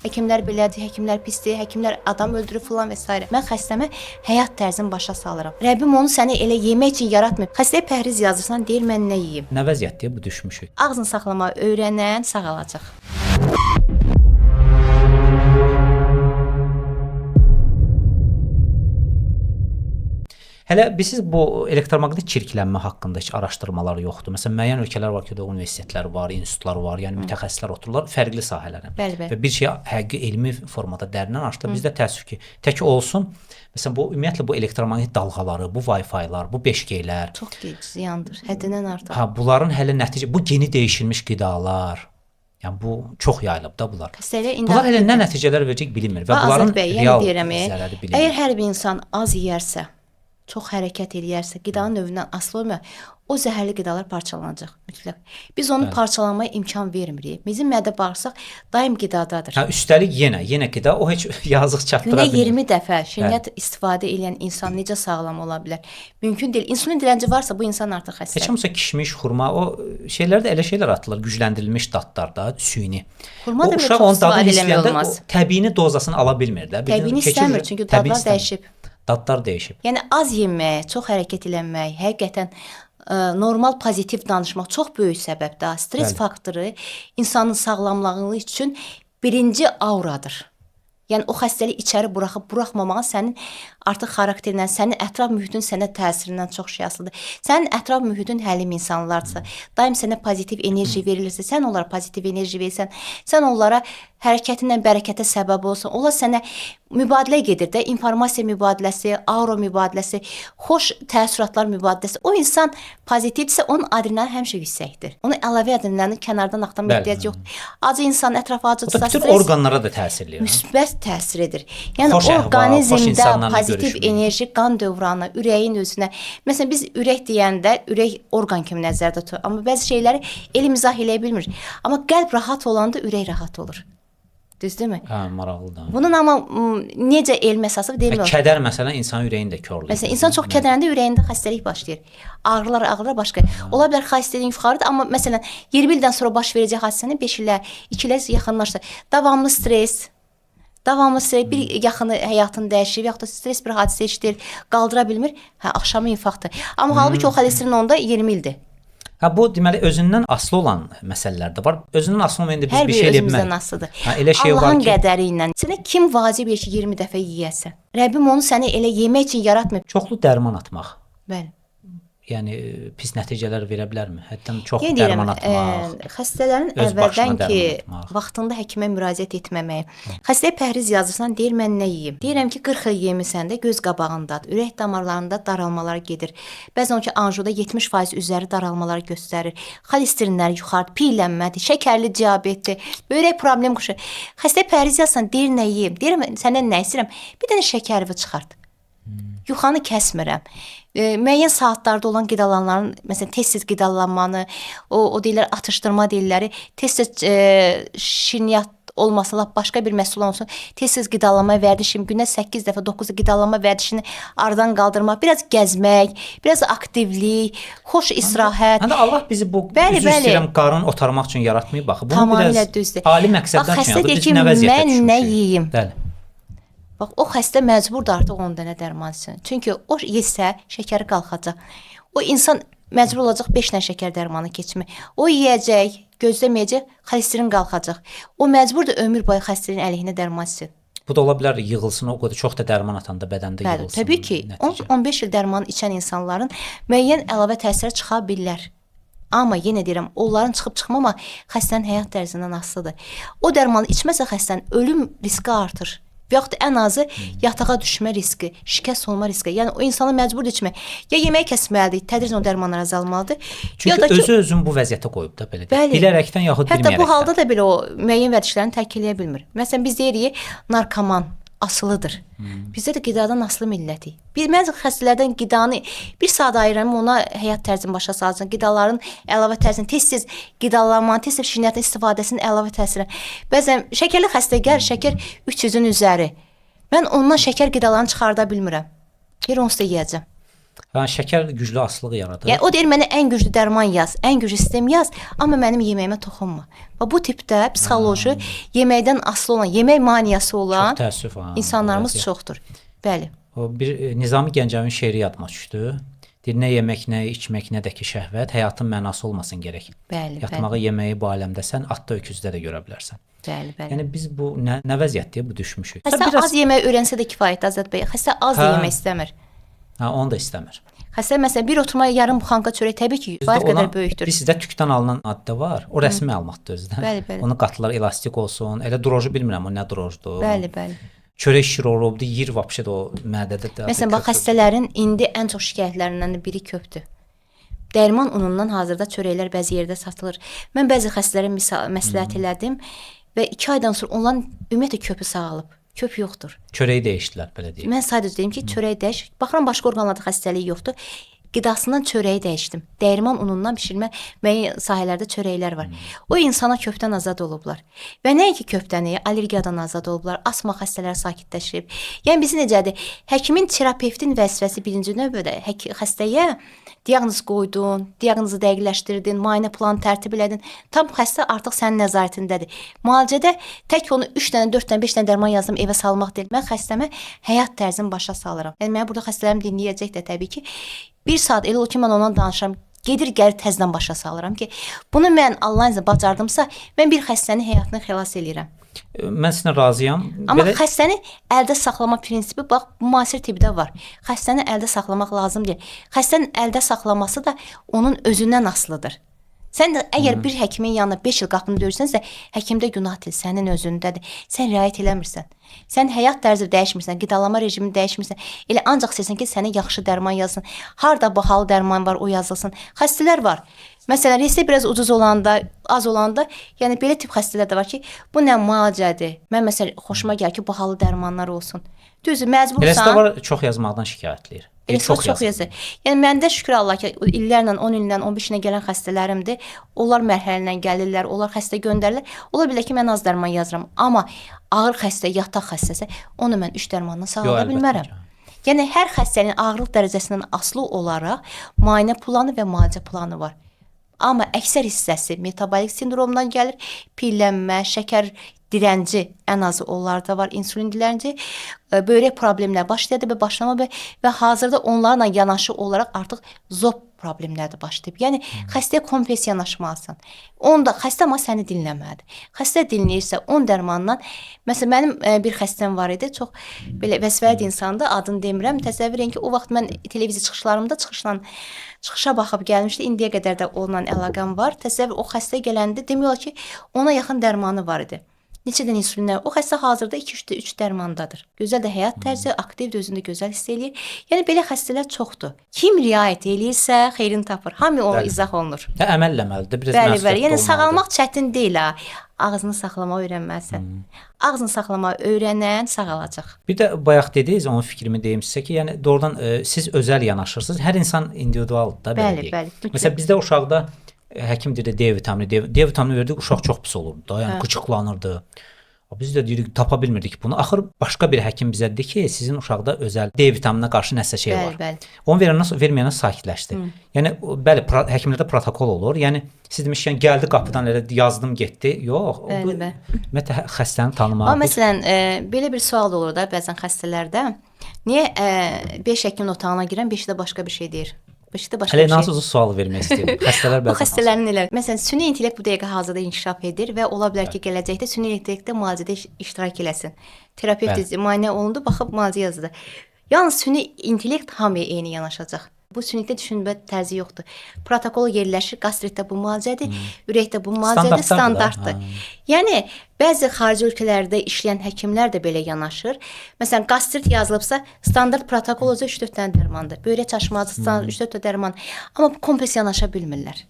Həkimlər belədir, həkimlər pisdir, həkimlər adam öldürür filan və s. Mən xəstəmə həyat tərzini başa salıram. Rəbbim onu səni elə yemək üçün yaratmayıb. Xəstəyə pəhriz yazırsan, deyir mən nə yeyim. Nə vəziyyətdir bu düşmüşük? Ağzını saxlamağı öyrənən sağalacaq. Hələ bilirsiniz bu elektromaqnit çirklənmə haqqında heç araşdırmalar yoxdur. Məsələn, müəyyən ölkələr var ki, orada universitetlər var, institutlar var, yəni mütəxəssislər otururlar fərqli sahələrə. Bəli. Və bir şey həqiqi elmi formada dərindən araşdırılır. Bizdə təəssüf ki, tək olsun. Məsələn, bu ümumiyyətlə bu elektromaqnit dalğaları, bu Wi-Fi-lar, bu 5G-lər çox ziyandır, həddindən artıq. Bunların hələ nəticə bu geni dəyişilmiş qidalar. Yəni bu çox yayılıb da bunlar. Bunlar hələ nə nəticələr verəcək bilinmir və bunların real zərəri bilinmir. Əgər hər bir insan az yeyərsə, çox hərəkət eləyərsə, qidanın növündən asılı olmayaraq, o zəhərli qidalar parçalanacaq mütləq. Biz onu parçalanmaya imkan vermirik. Bizim mədə bağırsaq daim qidadadır. Üstəlik yenə qida o heç yazıq çatdıra bilmir. Günə 20 dəfə şirniyyat istifadə edən insan necə sağlam ola bilər? Mümkün deyil. İnsulin dirənci varsa bu insan artıq xəstədir. Heç olmasa kişmiş, xurma, o şeylərdə elə şeylər atılır, gücləndirilmiş dadlarda, süni. Xurma da çox istifadə eləmək olmaz. Təbii dozasını ala bilmir də. Təbii istəmir, çünki dadlar dəyişib. Dadlar dəyişib. Yəni az yemək, çox hərəkət eləmək, həqiqətən normal pozitiv danışmaq çox böyük səbəbdir. Stres faktoru insanın sağlamlığı üçün birinci auradır. Yəni o xəstəlik içəri buraxmamağa sənin artıq xarakterindən, sənin ətraf mühitin sənə təsirindən çox şey asılıdır. Sənin ətraf mühitin həlim insanlarsa, daim sənə pozitiv enerji verilirsə, sən onlara pozitiv enerji verirsən, sən onlara hərəkətindən bərəkətə səbəb olsan, onlar sənə mübadilə gedir də, informasiya mübadiləsi, aura mübadiləsi, xoş təəssüratlar mübadiləsi. O insan pozitivdirsə, onun adrenalini həmişə yüksəkdir. Onun əlavə adrenalinini kənardan axtarma ehtiyac yoxdur. Acı insan ətrafa acıdırsa, bütün orqanlara da təsir eləyir. Müsbət təsir edir. Yəni orqanizmdə pozitiv enerji qan dövranına, ürəyin özünə. Məsələn, biz ürək deyəndə, ürək orqan kimi nəzərdə tutulur. Amma bəzi şeyləri elm izah eləyə bilmir. Amma qəlb rahat olanda ürək rahat olur. Düzdürmü? Maraqlıdır. Bunun amma necə elm əsası deyilmir. Kədər məsələn insanın ürəyini də korlayır. Məsələn, insan çox kədərləndə ürəyində xəstəlik başlayır. Ağrılar başqa. Ola bilər xəstəliyin yuxarıdır, amma məsələn 20 ildən sonra baş verəcək hadisənin 5 ilə 2 ilə yaxınlaşsa, davamlı stres, bir yaxını həyatını dəyişir, yaxud da stres bir hadisə işdir, qaldıra bilmir. Axşamı infarktdır. Amma halbuki o xolesterin onda 20 ildir. Bu deməli özündən asılı olan məsələlər də var. Özündən asılı olmayanda biz bir şey eləyə bilmərik. Özümüzdən asılıdır. Elə şey var ki, Allahın qədəri ilə sənə kim vacib edir ki 20 dəfə yeyəsən? Rəbbim onu səni elə yemək üçün yaratmayıb. Çoxlu dərman atmaq. Bəli. Yəni pis nəticələr verə bilərmi? Həddən çox dərman atmaq. Xəstələrin əvvəldən ki, vaxtında həkimə müraciət etməməyi. Xəstəyə pəhriz yazırsan, deyir mən nə yeyim? Deyirəm ki, 40 il yemisən də göz qabağındadır. Ürək damarlarında daralmalar gedir. Bəzən o ki, anjoda 70% üzəri daralmalar göstərir. Xolesterinlər yuxarı, piyələnmədir, şəkərli diabetdir, böyrək problem quşu. Xəstəyə pəhriz yazırsan, deyir nə yeyim? Deyirəm səndən nə istəyirəm? Bir dənə şəkəri çıxart. Yuxanı kəsmirəm. Müəyyən saatlarda olan qidalanların, məsələn, tez-tez qidalanmanı, o deyirlər atışdırma deyirləri, tez-tez şirniyyat olmasın, lap başqa bir məhsul olsun, tez-tez qidalanma vərdişim, günə 8 dəfə, 9 qidalanma vərdişini aradan qaldırmaq, biraz gəzmək, biraz aktivlik, xoş istirahət. Allah bizi bu üzr istəyirəm qarın otarmaq üçün yaratmayıb baxı. Bunu biraz ali məqsədlər üçün yaratıb. Biz nə vəziyyətdə düşmüşük? Mən nə yeyim? Bəli. Bax, o xəstə məcburdur artıq 10 dənə dərman için. Çünki o yesə şəkəri qalxacaq. O insan məcbur olacaq 5 dənə şəkər dərmanı keçmək. O yeyəcək, gözləməyəcək, xolesterin qalxacaq. O məcburdur ömür boyu xəstəliyin əleyhinə dərman için. Bu da ola bilər yığılsın, o qədər çox da dərman atanda bədəndə yığılsın. Təbii ki, 10-15 il dərman içən insanların müəyyən əlavə təsirə çıxa bilər. Amma yenə deyirəm, onların çıxıb-çıxmama xəstənin həyat tərzindən asılıdır. O dərmanı içməsə xəstənin ölüm riski artır. Və yaxud ən azı yatağa düşmə riski, şikəst olma riski. Yəni o insanı məcbur içmək. Ya yemək kəsməlidir, tədricən o dərmanlar azalmalıdır. Çünki özü-özünü bu vəziyyətə qoyub da belə. Bilərəkdən yaxud bilməyərəkdən. Hətta bu halda da belə o müəyyən vərdişlərini tərk eləyə bilmir. Məsələn, biz deyirik, narkoman asılıdır. Bizdə də qidadan asılı millətik. Bəzi xəstələrdən qidanı bir saat ayıram, ona həyat tərzini başa salsın, qidaların əlavə təsirini, tez-tez qidalanmanın, tez-tez şirniyyatın istifadəsinin əlavə təsiri. Bəzən şəkərli xəstə gəlir, şəkər 300-ün üzəri. Mən ondan şəkər qidalarını çıxarda bilmirəm. Onsuz da yeyəcəm. Ha, şəkər güclü asılılıq yaradır. Yəni o deyir mənə ən güclü dərman yaz, ən güclü sistem yaz, amma mənim yeməyimə toxunma. Və bu tipdə psixoloji yeməkdən asılı olan, yemək maniyası olan Çox təəssüf ha. insanlarımız çoxdur. Bəli. O bir Nizami Gəncəvin şeiri yadıma düşdü. Deyir, nə yemək, nə içmək, nə də ki şəhvət, həyatın mənası olmasın gərək. Bəli, Yatmağı, yeməyi bu aləmdə sən atda öküzdə də görə bilərsən. Bəli, bəli. Yəni biz bu nə vəziyyətdir bu düşmüşük. Xəstə az yemək öyrənsə də kifayətdir Azad bəy. Xəstə az yemək istəmir. Ha, onu da istəmir. Xəstə məsələn bir oturma yarım buxanka çörək təbii ki, kifayət qədər böyükdür. Bizdə tükdən alınan addə var. O rəsmi məlumatdır özdə. Bəli, bəli. Onu qatlar elastik olsun. Elə droju bilmirəm o nə drojdur. Bəli, bəli. Çörək şirorobdur, yeyir vəbşə də o mədədə də. Məsələn, bax xəstələrin indi ən çox şikayətlərindən biri köpdür. Dərman unundan hazırda çörəklər bəzi yerdə satılır. Mən bəzi xəstələrə məsləhət elədim və 2 aydan sonra onların ümumiyyətlə köpü sağalıb. Köp yoxdur. Çörəyi dəyişdilər, belə deyim. Mən sadəcə deyim ki, çörək dəyiş. Baxıram başqa orqanlarda xəstəlik yoxdur. Qidasından çörəyi dəyişdim. Dəyirman unundan bişirmə müəyyən sahələrdə çörəklər var. O insana köpdən azad olublar. Və nəinki köpdən, allergiyadan azad olublar. Asma xəstələri sakitləşib. Yəni biz necədir? Həkimin, terapevtin vəzifəsi birinci növbədə xəstəyə diaqnoz qoydun, diaqnozu dəqiqləşdirdin, müayinə planı tərtib elədin. Tam xəstə artıq sənin nəzarətindədir. Müalicədə tək onu 3 dənə, 4 dənə, 5 dənə dərman yazdım, evə salmaq deyil. Mən xəstəmə həyat tərzini başa salıram. Yəni mən burada xəstələrim dinləyəcək də təbii ki, 1 saat elə o ki mən ondan danışıram. Gedir gəlir təzədən başa salıram ki, bunu mən Allahın izniyle bacardımsa, mən bir xəstənin həyatını xilas eləyirəm. Mən sizinlə razıyam. Amma xəstəni əldə saxlama prinsipi bax müasir tibbdə var. Xəstəni əldə saxlamaq lazım deyil. Xəstənin əldə saxlaması da onun özündən asılıdır. Sən də əgər bir həkimin yanına 5 il qapını döyürsənsə, həkimdə günah deyil, sənin özündədir. Sən riayət eləmirsən. Sən həyat tərzi dəyişmirsən, qidalama rejimini dəyişmirsən. Elə ancaq istəyirsən ki, sənə yaxşı dərman yazsın. Harda bahalı dərman var, o yazılsın. Xəstələr var. Məsələn, resept biraz ucuz olanda, az olanda, yəni belə tip xəstələr də var ki, bu nə müalicədir. Mən məsələn xoşuma gəlir ki, bahalı dərmanlar olsun. Düzdür, məcbursan. Eləsə var, çox yazmaqdan şikayətləyir. Çox yazır. Yəni məndə şükür Allah ki, illərlə, 10 ildən, 15 ilə gələn xəstələrimdir. Onlar mərhələlə gəlirlər, onlar xəstə göndərirlər. Ola bilər ki, mən az dərman yazıram, amma ağır xəstə, yataq xəstəsə, onu mən 3 dərmanla sağlaya bilmərəm. Yəni hər xəstənin ağırlıq dərəcəsindən asılı olaraq müayinə planı və müalicə planı var. Amma əksər hissəsi metabolik sindromdan gəlir, pillənmə, şəkər dirənci ən azı onlarda var, insulin dirənci, böyrək problemlər başladı və başlama və hazırda onlarla yanaşı olaraq artıq zob problemlər də başlayıb. Yəni xəstəyə kompleks yanaşmalısan. Onda xəstə amma səni dinləməlidir. Xəstə dinləyirsə 10 dərmandan, məsələn mənim bir xəstəm var idi, çox belə vəzifəli insandı, adını demirəm. Təsəvvür edin ki, o vaxt mən televiziya çıxışlarımda çıxışa baxıb gəlmişdi. İndiyə qədər də onunla əlaqəm var. Təsəvvür o xəstə gələndə demək olar ki, ona yaxın dərmanı var idi. Neçədən insulinlər. O xəstə hazırda 2-3 dərmandadır. Gözəl də həyat tərzi, aktivdir, özünü gözəl hiss eləyir. Yəni belə xəstələr çoxdur. Kim riayət eləyirsə, xeyrini tapır. Hamı ona izah olunur. Əməlləməlidir, biraz məsuliyyətli olmalıdır. Yəni sağalmaq çətin deyil ha. Ağzını saxlamağı öyrənməlisən. Ağzını saxlamağı öyrənən sağalacaq. Bir də bayaq dediniz, onun fikrimi deyim sizə ki, yəni doğrudan siz özəl yanaşırsınız. Hər insan individualdır da belə deyək. Bəli. Məsələn bizdə uşaqda həkim deyir D vitamini, D vitamini verdik, uşaq çox pis olurdu da, yəni qıcıqlanırdı. Biz də deyirik, tapa bilmirdik bunu. Axır başqa bir həkim bizə dedi ki, sizin uşaqda özəl D vitamininə qarşı nəsə şey var. Onu verməyəndən sakitləşdi. Yəni bəli, həkimlərdə protokol olur. Yəni siz demişkən gəldi qapıdan elə yazdım, getdi. Yox, bu ümumiyyətlə xəstəni tanımaq. Amma məsələn, belə bir sual da olur da bəzən xəstələrdə. Niyə 5 həkimin otağına girən 5-də başqa bir şey deyir? Hələ nasıl sual vermək istəyirəm. Xəstələr bəzən. Bu xəstələrin elə. Məsələn, süni intellekt bu dəqiqə hazırda inkişaf edir və ola bilər ki, gələcəkdə süni intellektdə müalicədə iştirak eləsin. Terapevt müayinə olundu, baxıb müalicə yazdı. Yalnız süni intellekt hamıya eyni yanaşacaq. Bu sünilikdə düşünmə tərzi yoxdur. Protokol yerləşir, qastritdə bu müalicədir, ürəkdə bu müalicədir, standartdır. Yəni bəzi xarici ölkələrdə işləyən həkimlər də belə yanaşır. Məsələn, qastrit yazılıbsa, standart protokol olsa 3-4 dənə dərmandır. Böyrək çaşması standart 3-4 dənə dərman. Amma bu kompleks yanaşa bilmirlər.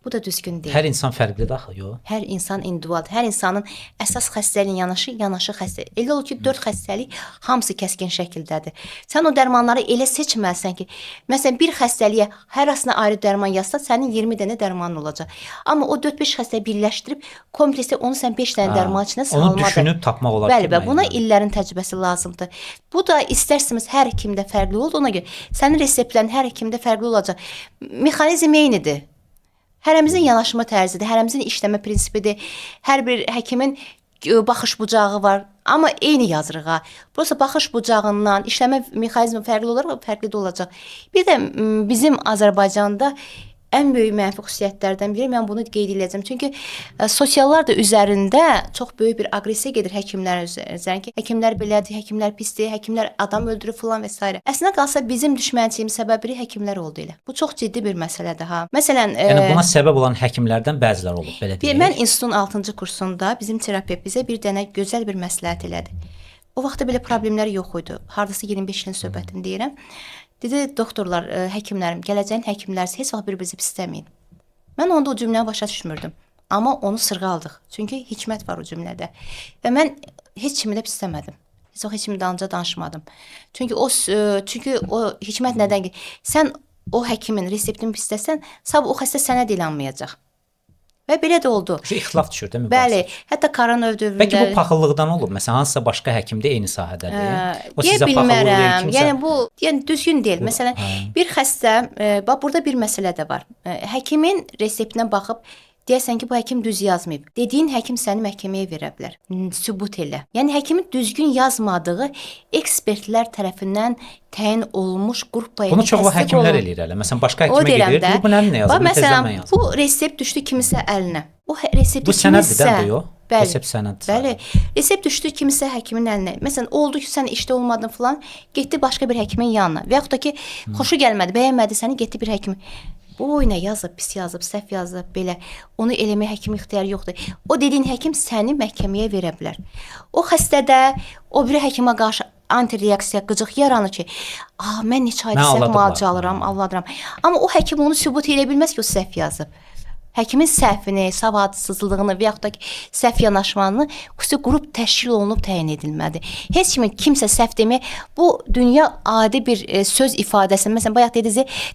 Bu da düzgün deyil. Hər insan fərqlidir axı, yox. Hər insan individualdır. Hər insanın əsas xəstəliyin yanaşı xəstə. Elə olur ki, 4 xəstəlik hamısı kəskin şəkildədir. Sən o dərmanları elə seçməlisən ki, məsələn, bir xəstəliyə hər arasına ayrı dərman yazsa, sənin 20 dənə dərmanın olacaq. Amma o 4-5 xəstəyi birləşdirib kompleksdə onu sən 5 dənə dərman içində salmalıdır. Onu düşünüb tapmaq olar. Bəli, buna illərin təcrübəsi lazımdır. Bu da istərsiniz hər həkimdə fərqli olur. Ona görə sənin reseptlərin hər həkimdə fərqli olacaq. Mexanizm eynidir. Hərəmizin yanaşma tərzidir, hərəmizin işləmə prinsipidir. Hər bir həkimin baxış bucağı var, amma eyni yazırığa. Burası baxış bucağından işləmə mexanizmi fərqli olaraq fərqli də olacaq. Bir də bizim Azərbaycanda ən böyük mənfi xüsusiyyətlərdən biri, mən bunu qeyd edəcəm. Çünki sosiallar da üzərində çox böyük bir aqressiya gedir həkimlər üzərində ki, həkimlər belədir, həkimlər pisdir, həkimlər adam öldürür falan və s. Əslində qalsa bizim düşmənçiliyimiz səbəbi həkimlər oldu elə. Bu çox ciddi bir məsələdir ha. Məsələn, yəni buna səbəb olan həkimlərdən bəziləri olub, belə deyək. Mən institutun 6-cı kursunda bizim terapevt bizə bir dənə gözəl bir məsləhət elədi. O vaxtda belə problemlər yox idi. Hardasa 25 ilin söhbətini deyirəm. Dedi, doktorlar, həkimlərim, gələcəyin həkimlərsə heç vaxt bir-birinizi pisləməyin. Mən onda o cümləni başa düşmürdüm. Amma onu sırğaldıq. Çünki hikmət var o cümlədə. Və mən heç kimi də pisləmədim. Heç vaxt heç kimi dalınca danışmadım. Çünki o hikmət nədən ki, sən o həkimin reseptini pisləsən, sabah o xəstə sənə də inanmayacaq. Və belə də oldu. İxtilaf düşür, deyilmi? Bəli, hətta Karanöv dövründə. Bəlkə bu paxıllıqdan olub. Məsələn, hansısa başqa həkim də eyni sahədədir. O sizə paxıllıq verir kimsə. Yəni bu, düzgün deyil. Məsələn, bir xəstə, bax burada bir məsələ də var. Həkimin reseptinə baxıb deyəsən ki, bu həkim düz yazmayıb. Dediyin həkim səni məhkəməyə verə bilər. Sübut elə. Yəni həkimin düzgün yazmadığı ekspertlər tərəfindən təyin olmuş qrupaya bunu çox həkimlər eləyir elə. Məsələn, başqa həkimə gedir, bu nə yazır? Məsələn, bu resept düşdü kimisə əlinə. O resepti bu sənəddir, yox? Resept sənəd. Bəli. Resept düşdü kimisə həkimin əlinə. Məsələn, oldu ki, sən işdə olmadın falan, getdi başqa bir həkimin yanına. Və yaxud da ki, xoşu gəlmədi, bəyənmədi səni, getdi bir həkim. Bu oyuna yazıb, pis yazıb, səhv yazıb, belə. Onu eləməyə həkim ixtiyarı yoxdur. O dediyin həkim səni məhkəməyə verə bilər. O xəstədə o biri həkimə qarşı antireaksiya, qıcıq yaranır ki, mən neçə ayda səhv müalicə alıram, alladıram. Amma o həkim onu sübut edə bilməz ki, o səhv yazıb. Həkimin səhvini, savadsızlığını və yaxud da ki, səhv yanaşmanı xüsusi qrup təşkil olunub təyin edilməlidir. Heç kimin kimsə səhv demək, bu dünya adi bir söz ifadəsi. Məsələn, bayaq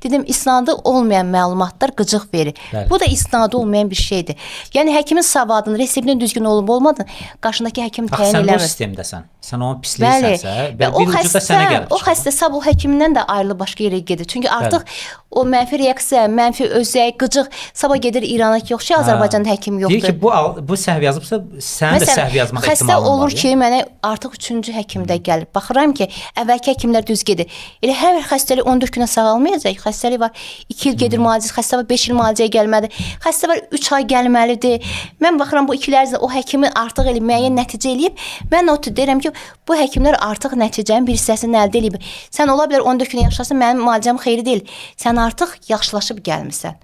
dedim, isnadı olmayan məlumatlar qıcıq verir. Bəli. Bu da isnadı olmayan bir şeydir. Yəni həkimin savadını, reseptinin düzgün olub olmadığını qarşındakı həkim təyin eləmir. Sən bu sistemdəsən. Sən onu pisləyirsə, bir ucu da sənə gəlib. O xəstə sabah həkimindən də ayrılıb başqa yerə gedir. Çünki artıq o mənfi reaksiya, mənfi özəy, qıcıq sabah gedir İrana ki, yox ki, Azərbaycanda həkim yoxdur. Deyir ki, bu səhv yazıbsa, sən də səhv yazmaq ehtimalın var. Xəstə olur ki, mənə artıq 3-cü həkimdə gəlir. Baxıram ki, əvvəlki həkimlər düz gedir. Elə hər xəstəlik 14 günə sağalmayacaq. Xəstəlik var 2 il gedir müalicəyə, xəstə var 5 il müalicəyə gəlmədi. Xəstə var 3 ay gəlməlidir. Mən baxıram bu 2 il ərzində o həkimin artıq elə müəyyən nəticə eləyib. Mən o deyirəm ki, bu həkimlər artıq nəticənin bir hissəsini əldə edib. Sən ola bilər 14 gün yaşasın, mənim müalicəm xeyri deyil. Sən artıq yaxşılaşıb gəlmisən.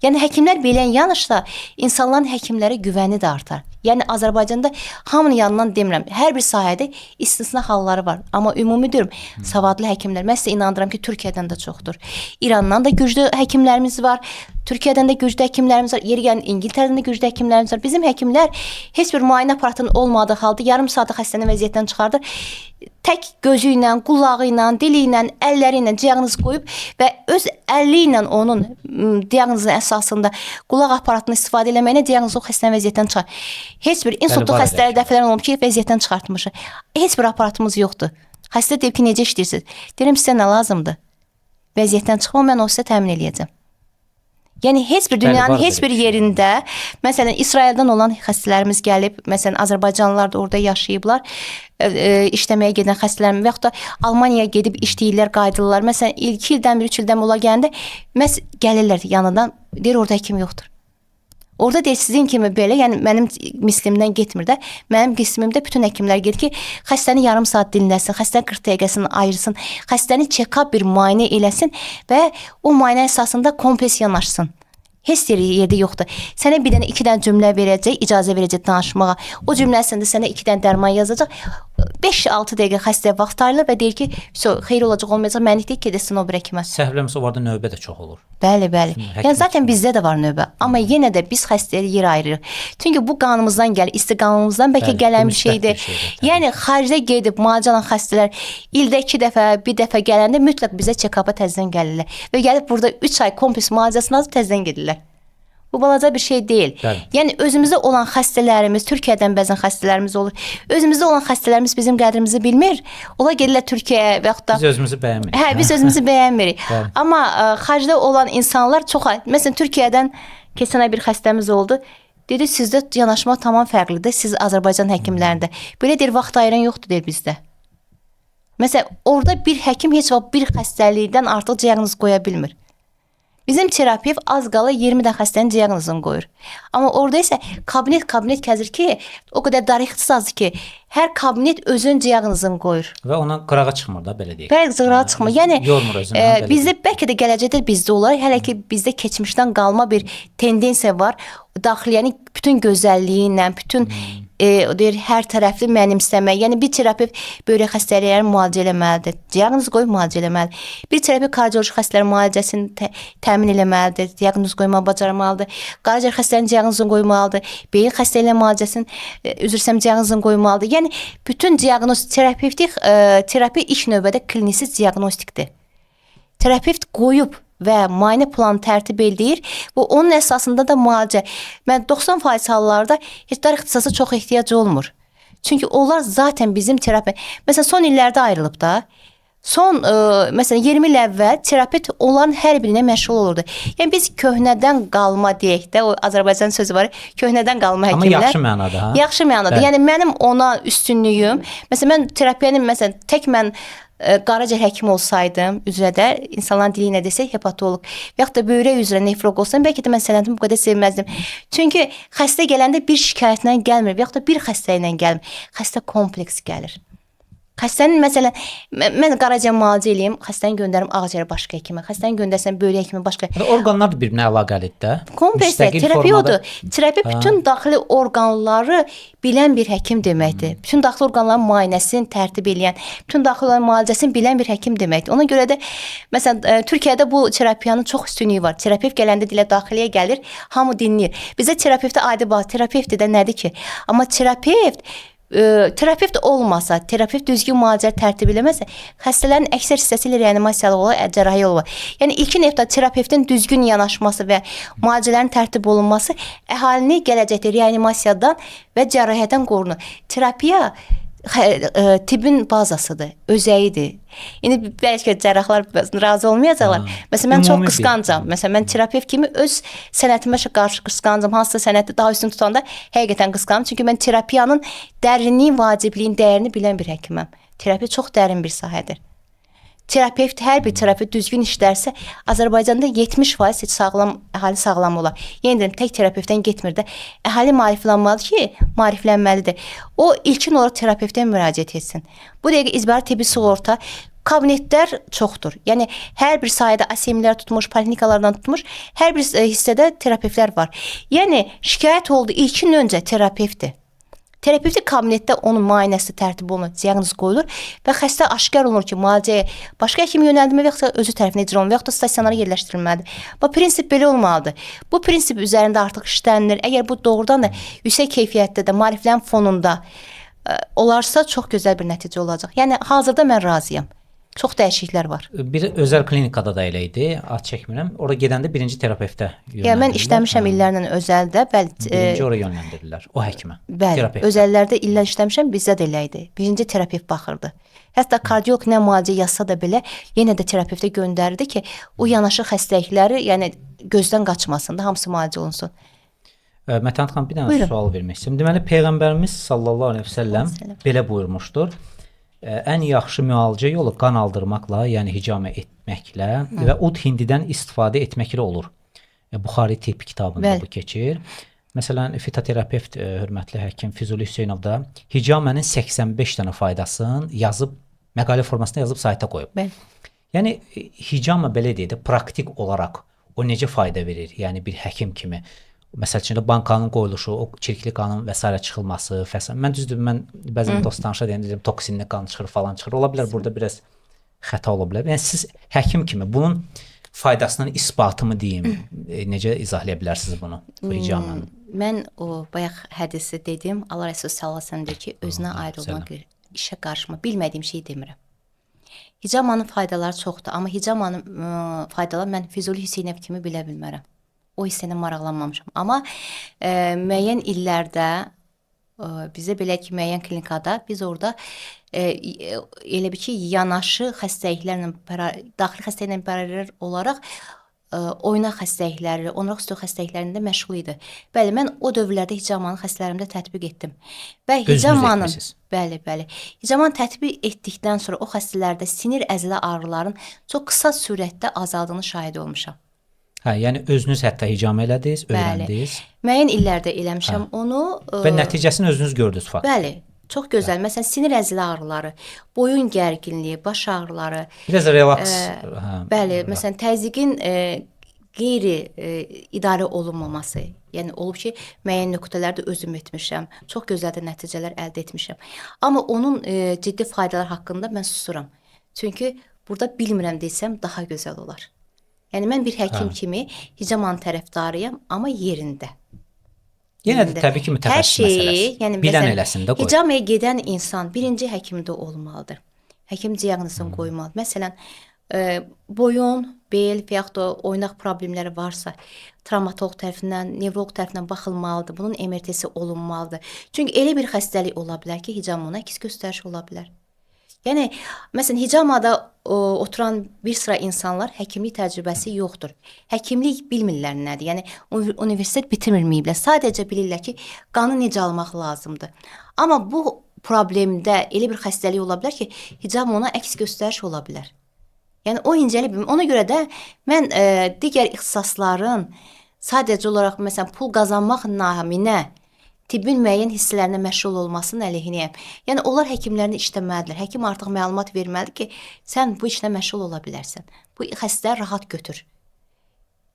Yəni həkimlər belə yanışsa, insanların həkimlərə güvəni də artar. Yəni Azərbaycanda hamının yanından demirəm, hər bir sahədə istisna halları var. Amma ümumi deyirəm, savadlı həkimlər, mən sizə inandıram ki, Türkiyədən də çoxdur. İrandan da güclü həkimlərimiz var. Türkiyədən də güclü həkimlərimiz var. Yeri gəlin İngiltərədən də güclü həkimlərimiz var. Bizim həkimlər heç bir müayinə aparatının olmadığı halda yarım saatda xəstəni vəziyyətdən çıxardır. Tək gözü ilə, qulağı ilə, dili ilə, əlləri ilə diaqnoz qoyub və öz əli ilə onun diaqnozun əsasında qulaq aparatını istifadə eləməyinə diaqnozu xəstənin vəziyyətdən çıxar. Heç bir insultlu xəstələr dəfələrlə olub ki, vəziyyətdən çıxartmışıq. Heç bir aparatımız yoxdur. Xəstə deyib ki, necə işləyirsiniz? Deyirəm, sizə nə lazımdır? Vəziyyətdən çıxma, mən o sizə təmin eləyəcəm. Yəni heç bir dünyanın heç bir yerində, məsələn İsraildən olan xəstələrimiz gəlib, məsələn Azərbaycanlılar da orada yaşayıblar, işləməyə gedən xəstələrimiz və yaxud da Almaniyaya gedib işləyirlər, qayıdırlar. Məsələn 2 ildən 1-3 ildən ola gələndə gəlirlər yanından, deyir orada həkim yoxdur. Orada deyir sizin kimi belə, yəni mənim mislimdən getmir də, mənim qismimdə bütün həkimlər gedir ki, xəstəni yarım saat dinləsin, xəstənin 40 dəqiqəsini ayırsın, xəstəni check-up bir müayinə eləsin və o müayinə əsasında kompleks yanaşsın. Heç yerdə yoxdur. Sənə bir dənə 2 dənə cümlə verəcək, icazə verəcək danışmağa. O cümlə əslində sənə 2 dənə dərman yazacaq. 5-6 dəqiqə xəstəyə vaxt ayrılır və deyir ki, xeyir olacaq, olmayacaq, mənlik deyil ki, desin o bir həkimə. Səhvləmirsə orada növbə də çox olur. Bəli. Yəni zaten bizdə də var növbə, amma yenə də biz xəstəyə yer ayırırıq. Çünki bu qanımızdan gəlir, isti qanımızdan bəlkə gələn bir şeydir. Yəni xaricdə gedib müalicə alan xəstələr ildə 2 dəfə, 1 dəfə gələndə mütləq bizə check-up'a təzədən gəlirlər və gəlib burada 3 ay kompleks müalicəsini alıb təzədən gedirlər. Bu balaca bir şey deyil. Bəli. Yəni özümüzdə olan xəstələrimiz, Türkiyədən bəzən xəstələrimiz olur. Özümüzdə olan xəstələrimiz bizim qədrimizi bilmir. Onlar gedirlər Türkiyəyə və yaxud da biz özümüzü bəyənmirik. Biz özümüzü bəyənmirik. Bəli. Amma xaricdə olan insanlar çox, məsələn Türkiyədən keçən ay bir xəstəmiz oldu. Dedi sizdə yanaşma tamam fərqlidir. Siz Azərbaycan həkimlərində. Belə deyir vaxt ayıran yoxdur deyir bizdə. Məsələn orada bir həkim heç vaxt bir xəstəlikdən artıq diaqnoz qoya bilmir. Bizim terapevt az qala 20 dən xəstənin diaqnozunu qoyur. Amma orada isə kabinet gəzir ki, o qədər dar ixtisasdır ki, hər kabinet özünün diaqnozunu qoyur. Və ona qırağa çıxmır da belə deyək. Bəli, qırağa çıxmır. Yəni yormur özünü. Bizdə bəlkə də gələcəkdə bizdə olar. Hələ ki bizdə keçmişdən qalma bir tendensiya var. Daxiliyənin bütün gözəlliyi ilə, bütün deyir hər tərəfli mənimsəmə. Yəni bir terapevt böyrək xəstəliklərini müalicə etməlidir. Diaqnoz qoyub müalicə etməlidir. Bir terapevt kardioloji xəstələrin müalicəsini təmin etməlidir. Diaqnoz qoymağı bacarmalıdır. Qaraciyər xəstələrinin diaqnozunu qoymalıdır. Beyin xəstəliklərinin müalicəsinin diaqnozunu qoymalıdır. Yəni bütün diaqnoz terapi ilk növbədə kliniki diaqnostikdir. Terapevt qoyub və müayinə planı tərtib edir. Bu onun əsasında da müalicə. Mən 90% hallarda heç dar ixtisasa çox ehtiyac olmur. Çünki onlar zaten bizim terapi. Məsələn son illərdə ayrılıb da. Son məsələn 20 il əvvəl terapevt onların hər birinə məşğul olurdu. Yəni biz köhnədən qalma deyək də, o Azərbaycan sözü var, köhnədən qalma həkimlər. Amma yaxşı mənada, ha? Yaxşı mənada. Bəli. Yəni mənim ona üstünlüyüm. Məsələn mən terapiyanın məsələn tək mən qaraciyər həkimi olsaydım, üzrədə insanların dili ilə desək hepatoloq və yaxud da böyrək üzrə nefroloq olsam, bəlkə də mən sənətimi bu qədər sevməzdim. Çünki xəstə gələndə bir şikayətlə gəlmir və yaxud da bir xəstə ilə gəlmir. Xəstə kompleks gəlir. Xəstənin məsələn mən qaraciyər müalicə eləyim, xəstəni göndərim ağciyər başqa həkimə, xəstəni göndərsəm böyrək həkimə başqa. Orqanlar da bir-birinə əlaqəlidir də. Kompleks terapiya odur. Terapiya bütün daxili orqanları bilən bir həkim deməkdir. Bütün daxili orqanların müayinəsini tərtib edən, bütün daxili orqanların müalicəsini bilən bir həkim deməkdir. Ona görə də məsələn Türkiyədə bu terapiyanın çox üstünlüyü var. Terapevt gələndə dilə daxiliyə gəlir, hamı dinləyir. Bizdə terapevtə adi bax, terapevt də nədir ki? Amma terapevt olmasa, terapevt düzgün müalicə tərtib eləməsə, xəstələrin əksər hissəsi ilə reanimasiyalı olur, cərrahi olur. Yəni ilkin növbədə terapevtin düzgün yanaşması və müalicələrin tərtib olunması əhalini gələcəkdə reanimasiyadan və cərrahiyyədən qorunur. Terapiya tibbin bazasıdır, özəyidir. İndi bəlkə cərrahlar razı olmayacaqlar. Məsələn, mən çox qısqancam. Məsələn, mən terapevt kimi öz sənətimə qarşı qısqancam. Hansısa sənəti daha üstün tutanda həqiqətən qısqancam. Çünki mən terapiyanın dərinliyi, vacibliyin dəyərini bilən bir həkiməm. Terapiya çox dərin bir sahədir. Terapevt, hər bir terapevt düzgün işlərsə, Azərbaycanda 70% sağlam, əhali sağlam olar. Yenə deyirəm, tək terapevtdən getmir də. Əhali maariflənməlidir ki, maariflənməlidir. O ilkin olaraq terapevtə müraciət etsin. Bu dəqiqə icbari tibbi sığorta kabinetlər çoxdur. Yəni hər bir sahədə ASEM-lər tutmuş, poliklinikalardan tutmuş, hər bir hissədə terapevtlər var. Yəni şikayət oldu ilkin öncə terapevtdir. Terapevtik kabinetdə onun müayinəsi tərtib olunur, diaqnoz qoyulur və xəstə aşkar olunur ki, müalicəyə başqa həkim yönəldilmə və yaxud da özü tərəfindən icra olunur və yaxud da stasionara yerləşdirilməlidir. Bu prinsip belə olmalıdır. Bu prinsip üzərində artıq işlənilir. Əgər bu doğrudan da yüksək keyfiyyətdə də maariflərin fonunda olarsa çox gözəl bir nəticə olacaq. Yəni hazırda mən razıyam. Çox dəyişikliklər var. Bir özəl klinikada da elə idi, ad çəkmirəm. Ora gedəndə birinci terapevtə yönləndirirlər. Yəni mən işləmişəm illərlə özəldə, bəli. Birinci ora yönləndirirlər, o həkimə. Bəli, özəllərdə illər işləmişəm, bizdə də elə idi. Birinci terapevt baxırdı. Hətta kardioloq nə müalicə yazsa da belə, yenə də terapevtə göndərirdi ki, o yanaşı xəstəlikləri, yəni gözdən qaçmasın da, hamısı müalicə olunsun. Mətanət xanım, bir dənə sual vermək istəyirəm. Deməli, Peyğəmbərimiz sallallahu əleyhi və səlləm belə buyurmuşdur. Ən yaxşı müalicə yolu qan aldırmaqla, yəni hicamə etməklə və ud hindidən istifadə etməklə olur. Buxari tibb kitabında bu keçir. Məsələn, fitoterapevt hörmətli həkim Füzuli Hüseynov da hicamənin 85 dənə faydasını yazıb, məqalə formasında yazıb sayta qoyub. Bəli. Yəni hicamə belə deyək də praktik olaraq o necə fayda verir? Yəni bir həkim kimi Məsəl üçün bankanın qoyuluşu, o çirkli qanın və s. çıxılması, fəsən. Mən düzdür, mən bəzən dost danışa deyəndə toksinli qan çıxır falan çıxır. Ola bilər burada biraz xəta ola bilər. Yəni siz həkim kimi bunun faydasının isbatımı deyim, necə izah edə bilərsiniz bunu? Bu hicamanın. Mən o bayaq hədisi dedim. Allah Rəsulü sallallahu əleyhi və səlləm deyir ki, özünə aid olan işə qarışma. Bilmədiyim şeyi demirəm. Hicamanın faydaları çoxdur, amma hicamanın faydaları mən Füzuli Hüseynov kimi bilə bilmərəm. O hissəyə maraqlanmamışam. Amma müəyyən illərdə bizə belə ki, müəyyən klinikada biz orada elə bir ki, yanaşı xəstəliklərlə, daxili xəstəliklə bərabər olaraq oynaq xəstəlikləri, onuraq üstü xəstəliklərində məşğul idi. Bəli, mən o dövrlərdə hicamanı xəstələrimdə tətbiq etdim. Və hicamanın, bəli, hicamanı tətbiq etdikdən sonra o xəstələrdə sinir əzələ ağrıların çox qısa sürətdə azaldığını şahid olmuşam. Hə, yəni özünüz hətta hicamə elədiniz, öyrəndiniz. Müəyyən illərdə eləmişəm onu. Və nəticəsini özünüz gördünüz fakt. Bəli. Çox gözəl. Məsələn, sinir əzələ ağrıları, boyun gərginliyi, baş ağrıları. Biraz relaks. Bəli, məsələn, təzyiqin qeyri idarə olunmaması. Yəni olub ki, müəyyən nöqtələrdə özüm etmişəm. Çox gözəl də nəticələr əldə etmişəm. Amma onun ciddi faydaları haqqında mən susuram. Çünki burada bilmirəm desəm daha gözəl olar. Yəni mən bir həkim kimi hicamanın tərəfdarıyam, amma yerində. Yenə də təbii ki, mütəxəssis məsələsi. Yəni, bilən eləsin də qoy. Hicamaya gedən insan birinci həkimdə olmalıdır. Həkim diaqnozunu qoymalıdır. Məsələn, boyun, bel və yaxud da oynaq problemləri varsa, travmatoloq tərəfindən, nevroloq tərəfindən baxılmalıdır. Bunun MRT-si olunmalıdır. Çünki elə bir xəstəlik ola bilər ki, hicamına əks göstəriş ola bilər. Yəni, məsələn, hicamada oturan bir sıra insanlar həkimlik təcrübəsi yoxdur. Həkimlik bilmirlər nədir. Yəni, universitet bitirməyiblər. Sadəcə bilirlər ki, qanı necə almaq lazımdır. Amma bu problemdə elə bir xəstəlik ola bilər ki, hicam ona əks göstəriş ola bilər. Yəni, o incəlik bilmir. Ona görə də mən digər ixtisasların sadəcə olaraq, məsələn, pul qazanmaq naminə tibbin müəyyən hissələrinə məşğul olmasının əleyhinəyəm. Yəni, onlar həkimlərini işləməlidirlər. Həkim artıq məlumat verməlidir ki, sən bu işlə məşğul ola bilərsən. Bu xəstələri rahat götür.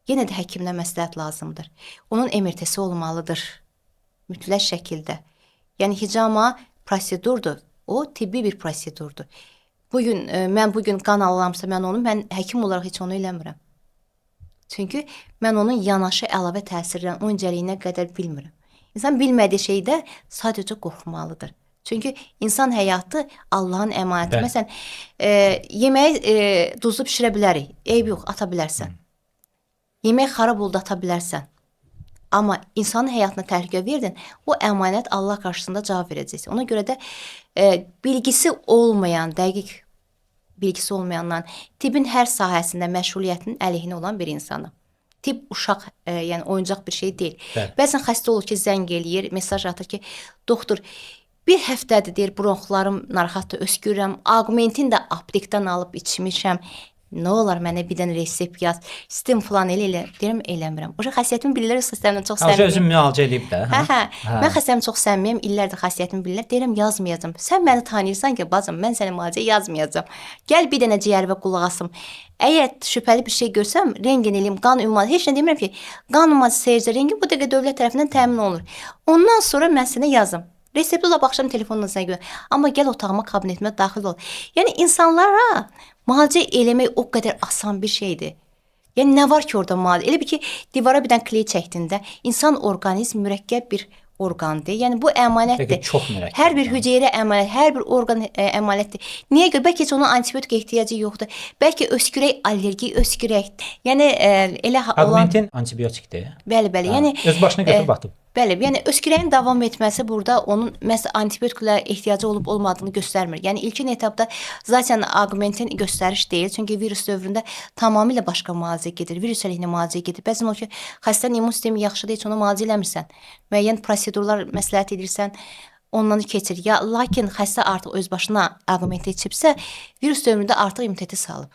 Yenə də həkimlə məsləhət lazımdır. Onun MRT-si olmalıdır. Mütləq şəkildə. Yəni, hicama prosedurdur. O, tibbi bir prosedurdur. Mən bugün qan alıramsa, mən həkim olaraq heç onu eləmirəm. Çünki mən onun yanaşı əlavə təsirlərini, o incəliyinə qədər bilmirəm. İnsan bilmədiyi şeydə sadəcə qorxmalıdır. Çünki insan həyatı Allahın əmanəti. Məsələn, yeməyi duzlu bişirə bilərik. Eyb yox, ata bilərsən. Yemək xarab oldu, ata bilərsən. Amma insanın həyatına təhlükə verdin, o əmanət Allah qarşısında cavab verəcəksən. Ona görə də bilgisi olmayan, dəqiq bilgisi olmayandan tibbin hər sahəsində məşğuliyyətinin əleyhinə olan bir insanım. Tibb uşaq, yəni oyuncaq bir şey deyil. Bəzən xəstə olur ki, zəng eləyir, mesaj atır ki, doktor, bir həftədir deyir, bronxlarım narahatdır, öskürürəm, Augmentin də aptekdən alıb içmişəm. Nə olar mənə bir dənə resept yaz, sistem falan elə, deyirəm, eləmirəm. O xəstəyətimi bilirlər, xəstəyətimdən çox səmimiyəm. Özüm müalicə edib də. Mən xəstəyətimdən çox səmimiyəm, illərdir xəstəyətimi bilirlər, deyirəm, yazmayacam. Sən məni tanıyırsan ki, bacım, mən sənə müalicə yazmayacam. Gəl bir dənə ciyərvə qulaq asım. Əgər şübhəli bir şey görsəm, rentgen eləyim, qan ümumi, heç nə demirəm ki, qan ümumi seyircə rentgen bu dəqiqə dövlət tərəfindən təmin olunur. Ondan sonra mən sənə yazım. Resepti ola baxışam telefonla sənə görə. Amma gəl otağıma, kabinetimə daxil ol. Yəni insanlara müalicə eləmək o qədər asan bir şeydir. Yəni nə var ki orada müalicə? Elə bir ki, divara bir dənə kley çəkdində insan orqanizm mürəkkəb bir orqandır. Yəni bu əmanətdir. Çox mürəkkəb. Hər bir hüceyrə əmanət, hər bir orqan əmanətdir. Niyə görə? Bəlkə heç onun antibiotik ehtiyacı yoxdur. Bəlkə öskürək allergi, öskürək. Yəni elə olan Augmentin antibiotikdir. Bəli. Yəni öz başına götürüb atıb. Bəli, yəni öskürəyin davam etməsi burada onun məsəl antibiotiklərə ehtiyacı olub olmadığını göstərmir. Yəni ilkin etapda zaten Augmentin göstəriş deyil. Çünki virus dövründə tamamilə başqa müalicə gedir. Virus əleyhinə müalicə gedir. Bəzən o ki, xəstənin immun sistemi yaxşıdır, heç onu müalicə eləmirsən. Müəyyən prosedurlar məsləhət edirsən, ondan keçir. Ya lakin xəstə artıq öz başına Augmentin içibsə, virus dövründə artıq immuniteti salıb.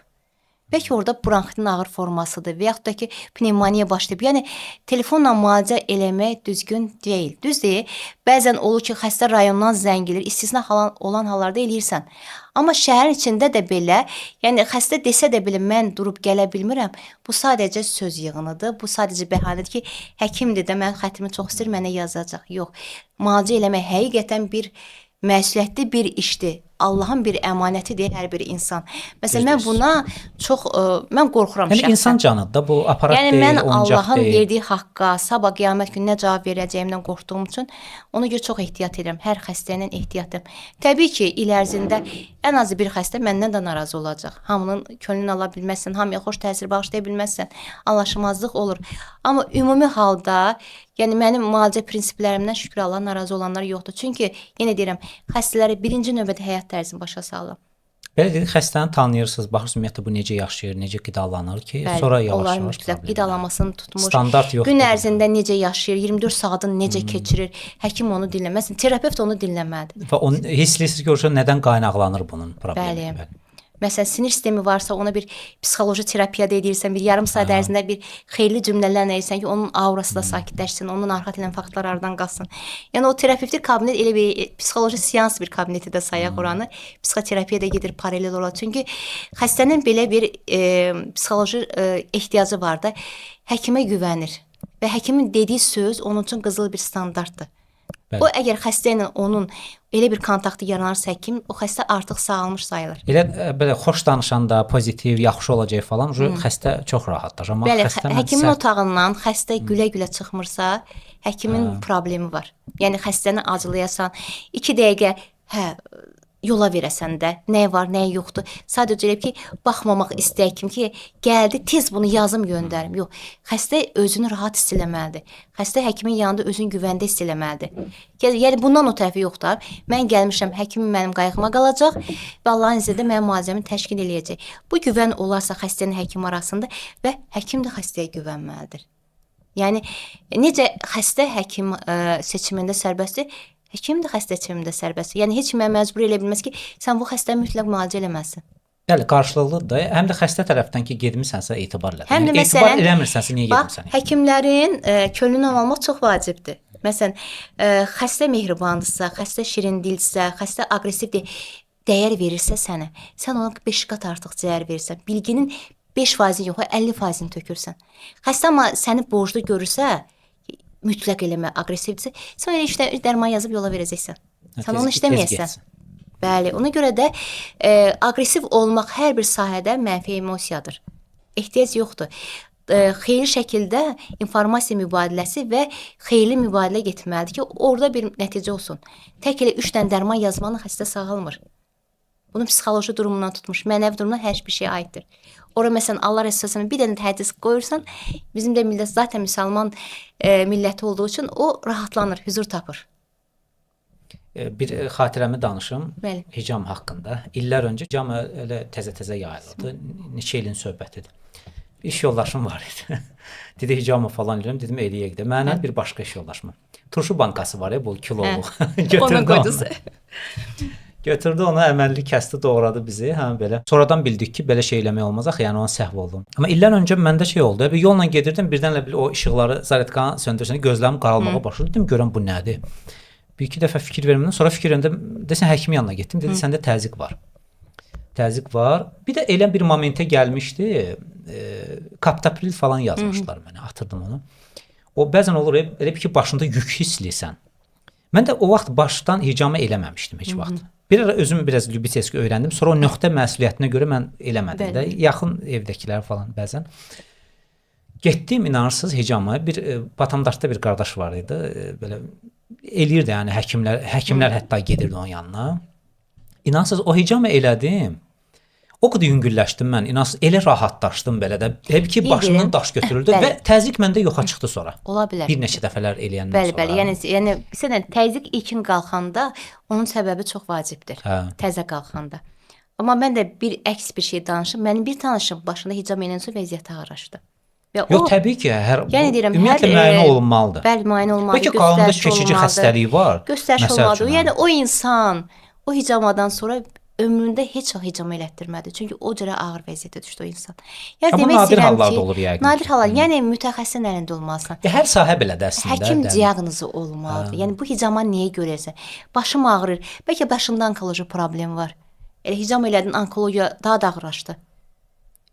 Bəlkə orada bronxitin ağır formasıdır və yaxud da ki, pnevmoniya başlayıb. Yəni telefonla müalicə eləmək düzgün deyil. Düzdür? Bəzən olur ki, xəstə rayondan zəng gəlir, istisna olan hallarda eləyirsən. Amma şəhərin içində də belə, yəni xəstə desə də belə mən durub gələ bilmirəm. Bu sadəcə söz yığınıdır. Bu sadəcə bəhanədir ki, həkimdir də mən xətrimi çox istəyir, mənə yazacaq. Yox. Müalicə eləmək həqiqətən bir məsuliyyətli bir işdir. Allahın bir əmanətidir hər bir insan. Məsələn, mən buna çox mən qorxuram şəxsən. Yəni insan canıdır da bu, aparat yəni, deyil, mən oyuncaq Allahın deyil. verdiyi haqqa, sabah qiyamət gününə cavab verəcəyimdən qorxduğum üçün ona görə çox ehtiyat edirəm. Hər xəstəylə ehtiyatlıyam. Təbii ki, il ərzində ən azı bir xəstə məndən də narazı olacaq. Hamının könlünü ala bilməzsən, hamıya xoş təsir bağışlaya bilməzsən. Anlaşmazlıq olur. Amma ümumi halda, yəni mənim müalicə prinsiplərimdən şükür Allah narazı olanlar yoxdur. Çünki yenə deyirəm, xəstələri birinci növbədə həyat tərzini başa salım. Belə dedik, xəstəni tanıyırsınız, baxırsınız ümumiyyətlə bu necə yaşayır, necə qidalanır ki, Bəli, sonra yavaş-yavaş onlar mütləq qidalanmasını tutmuş, standart yoxdur. gün ərzində necə yaşayır, 24 saatını necə keçirir, həkim onu dinləməz, terapevt onu dinləməlidir. Və onu hissləyirsiniz ki, nədən qaynaqlanır bunun problemi? Bəli. Məsələn, sinir sistemi varsa ona bir psixoloji terapiya da edirsən, bir yarım saat ərzində bir xeyirli cümlələrlə edirsən ki, onun aurası da sakitləşsin, onun arxa tilən faktlar aradan qalsın. Yəni o terapevtik kabinet elə bir psixoloji seans bir kabineti də sayaq oranı, psixoterapiya da gedir paralel olaraq. Çünki xəstənin belə bir psixoloji ehtiyacı var da, həkimə güvənir və həkimin dediyi söz onun üçün qızıl bir standartdır. Bəli. O əgər xəstə ilə onun elə bir kontaktı yaranarsa həkim, o xəstə artıq sağalmış sayılır. Elə belə xoş danışanda, pozitiv, yaxşı olacaq falan, xəstə çox rahatdır. Amma bəli, xəstə həkimin otağından xəstə gülə-gülə çıxmırsa, həkimin problemi var. Yəni xəstəni acılayasan, 2 dəqiqə yola verəsən də, nə var, nə yoxdur. Sadəcə elə ki, baxmamaq istəyək kim ki, gəldi, tez bunu yazım göndərim. Yox, xəstə özünü rahat hiss eləməlidir. Xəstə həkimin yanında özünü güvəndə hiss eləməlidir. Yəni bundan o tərəfi yoxdur. Mən gəlmişəm, həkimim mənim qayğıma qalacaq və Allahın izniyle mənim müalicəmi təşkil eləyəcək. Bu güvən olarsa xəstənin həkim arasında və həkim də xəstəyə güvənməlidir. Yəni necə xəstə həkim seçimində sərbəstdir, həkim də xəstə seçimində sərbəstdir. Yəni heç kimə məcbur elə bilməz ki, sən bu xəstəni mütləq müalicə eləməlisən. Bəli, qarşılıqlıdır da. Həm də xəstə tərəfdən ki, getmisənsə etibar elə. Həm də yəni, məsələn, etibar eləmirsənsə niyə getmirsən? Həkimlərin könlünü almaq çox vacibdir. Məsələn, xəstə mehribandırsa, xəstə şirindilsə, xəstə aqressivdir, dəyər verirsə sənə, sən ona 5 qat artıq dəyər verirsən. Bilginin 5%-ni yox, 50%-ni tökürsən. Xəstə amma səni borclu görürsə, mütləq eləmə, aqressivdirsə, sən elə işdə dərman yazıb yola verəcəksən. Sən onu işləməyəsən. Bəli, ona görə də aqressiv olmaq hər bir sahədə mənfi emosiyadır. Ehtiyac yoxdur. Xeyirli şəkildə informasiya mübadiləsi və xeyirli mübadilə getməlidir ki, orada bir nəticə olsun. Tək elə 3 dənə dərman yazmanla xəstə sağalmır. Bunun psixoloji durumundan tutmuş, mənəvi durumundan hər bir şey aiddir. Ora məsələn Allah Rəsulullah bir dənə hədis qoyursan, bizim də millət zaten müsəlman milləti olduğu üçün o rahatlanır, huzur tapır. Bir xatirəmi danışım. Bəli. Hicam haqqında. İllər öncə hicam elə təzə-təzə yayılırdı. Neçə ilin söhbətidir. Bir iş yoldaşım var idi. Dedi hicamı falan edirəm, dedim eləyək də. Mənə bir başqa iş yoldaşım. Turşu bankası var ya, bu kiloluq. Götürdü onu. Götürdü onu, əməlli kəsdi, doğradı bizi. Hə belə. Sonradan bildik ki, belə şey eləmək olmaz axı, yəni ona səhv oldum. Amma illər öncə məndə şey oldu. Bir yolla gedirdim, birdən elə o işıqları zaretkanı söndürsən, gözlərim qaralmağa başladı. Dedim görəm bu nədir? Bir-iki dəfə fikir vermədən sonra fikir verəndə desən həkim yanına getdim. Dedi səndə təzyiq var. Təzyiq var. Bir də elə bir momentə gəlmişdi. Kaptopril falan yazmışlar mənə. Atırdım onu. O bəzən olur elə ki başında yük hissləyirsən. Mən də o vaxt başdan hicamı eləməmişdim heç vaxt. Bir ara özüm biraz Lübiteski öyrəndim. Sonra o nöqtə məsuliyyətinə görə mən eləmədim də. Yaxın evdəkilər falan bəzən. Getdim, inanırsınız hicamı. Bir Batamdaşda bir qardaş var idi. Belə eləyirdi yəni həkimlər hətta gedirdi onun yanına. İnanırsınız o hicamı elədim. O qədər yüngülləşdim mən, inansız elə rahatlaşdım belə də. Hep ki başından daş götürüldü və təzyiq məndə yoxa çıxdı sonra. Ola bilər. Bir neçə dəfələr eləyəndən sonra. Bəli, yəni məsələn təzyiq ilkin qalxanda onun səbəbi çox vacibdir. Təzə qalxanda. Amma mən də bir əks bir şey danışım. Mənim bir tanışım başında hicam eləyəndən sonra vəziyyəti ağırlaşdı. Yox, təbii ki, yəni deyirəm, ümumiyyətlə müayinə olunmalıdır. Bəli, müayinə olmalıdır. Bəlkə qanunda keçici xəstəliyi var. Göstəriş olmalıdır. Yəni o insan o hicamadan sonra ömründə heç vaxt hicam elətdirmədi. Çünki o cürə ağır vəziyyətə düşdü o insan. Yəni Amma demək nadir istəyirəm hallarda ki, olur yəqin nadir ki. hallar, yəni mütəxəssisin əlində olmalısan. Hər sahə belədir əslində. Həkim diaqnozu olmalıdır. Yəni bu hicama niyə görəsən? Başım ağrır. Bəlkə başımda onkoloji problem var. Elə hicam elədin, onkologiya daha da ağırlaşdı.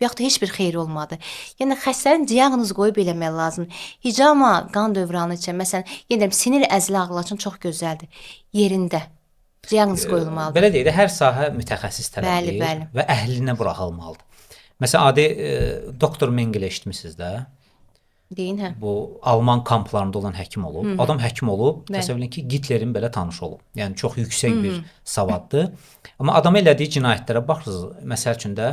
Və yaxud da heç bir xeyir olmadı. Yəni xəstənin diaqnozu qoyub eləmək lazımdır. Hicama qan dövranı üçün, məsələn, yenə sinir əzələ ağrıları üçün çox gözəldir. Yerində diaqnoz qoyulmalıdır. Belə deyək də, hər sahə mütəxəssis tələb edir və əhlinə buraxılmalıdır. Məsələn, adi doktor Mengele eşitmisiniz də? Deyin, hə. Bu Alman kamplarında olan həkim olub. Adam həkim olub, təsəvvür edin ki, Hitlerin belə tanış olub. Yəni çox yüksək bir savaddır. Amma adam elədiyi cinayətlərə baxırsınız, məsəl üçün də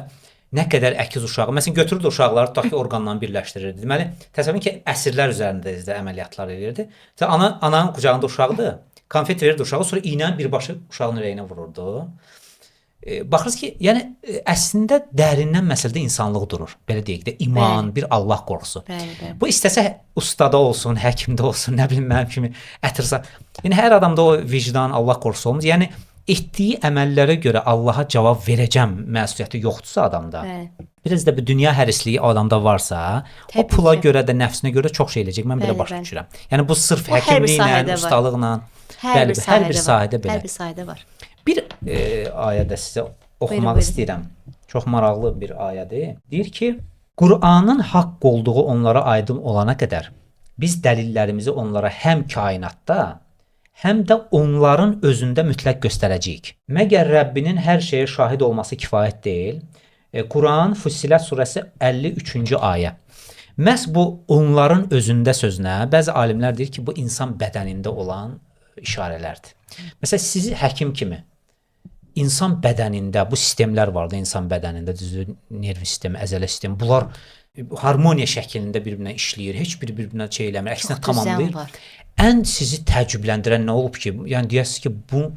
nə qədər əkiz uşağı, məsələn götürürdü uşaqları, tutaq ki, orqanlarını birləşdirirdi. Deməli, təsəvvür edin ki, əsirlər üzərində əməliyyatlar edirdi. Ananın qucağında uşaqdır, konfet verirdi uşağı, sonra iynənin birbaşa uşağın ürəyinə vururdu. Baxırsınız ki, yəni əslində dərindən məsələdə insanlıq durur. Belə deyək də, iman, bir Allah qorxusu. Bu istəsə ustada olsun, həkimdə olsun, nə bilim mənim kimi ətirsa. Yəni hər adamda o vicdan, Allah qorxusu olmaz. Yəni etdiyi əməllərə görə Allaha cavab verəcəm məsuliyyəti yoxdursa adamda. Biraz da bir dünya hərisliyi adamda varsa, o pula görə də, nəfsinə görə çox şey eləyəcək. Mən belə başa düşürəm. Yəni bu sırf həkimliklə, ustalıqla, hər bir sahədə belə. Hər bir sahədə var. Bir ayə də sizə oxumaq istəyirəm. Çox maraqlı bir ayədir. Deyir ki, Qur'anın haqq olduğu onlara aydın olana qədər biz dəlillərimizi onlara həm kainatda, həm də onların özündə mütləq göstərəcəyik. Məgər Rəbbinin hər şeyə şahid olması kifayət deyil? Quran Fussilat surəsi 53-cü ayə. Məhz bu onların özündə sözünə bəzi alimlər deyir ki, bu insan bədənində olan işarələrdir. Məsələn, sizi həkim kimi insan bədənində bu sistemlər var da, insan bədənində düzdür, nerv sistemi, əzələ sistemi, bunlar harmoniya şəklində bir-birinə işləyir, heç bir-birinə şey eləmir, əksinə tamamlayır. Ən sizi təəccübləndirən nə olub ki, yəni deyəsiniz ki, bu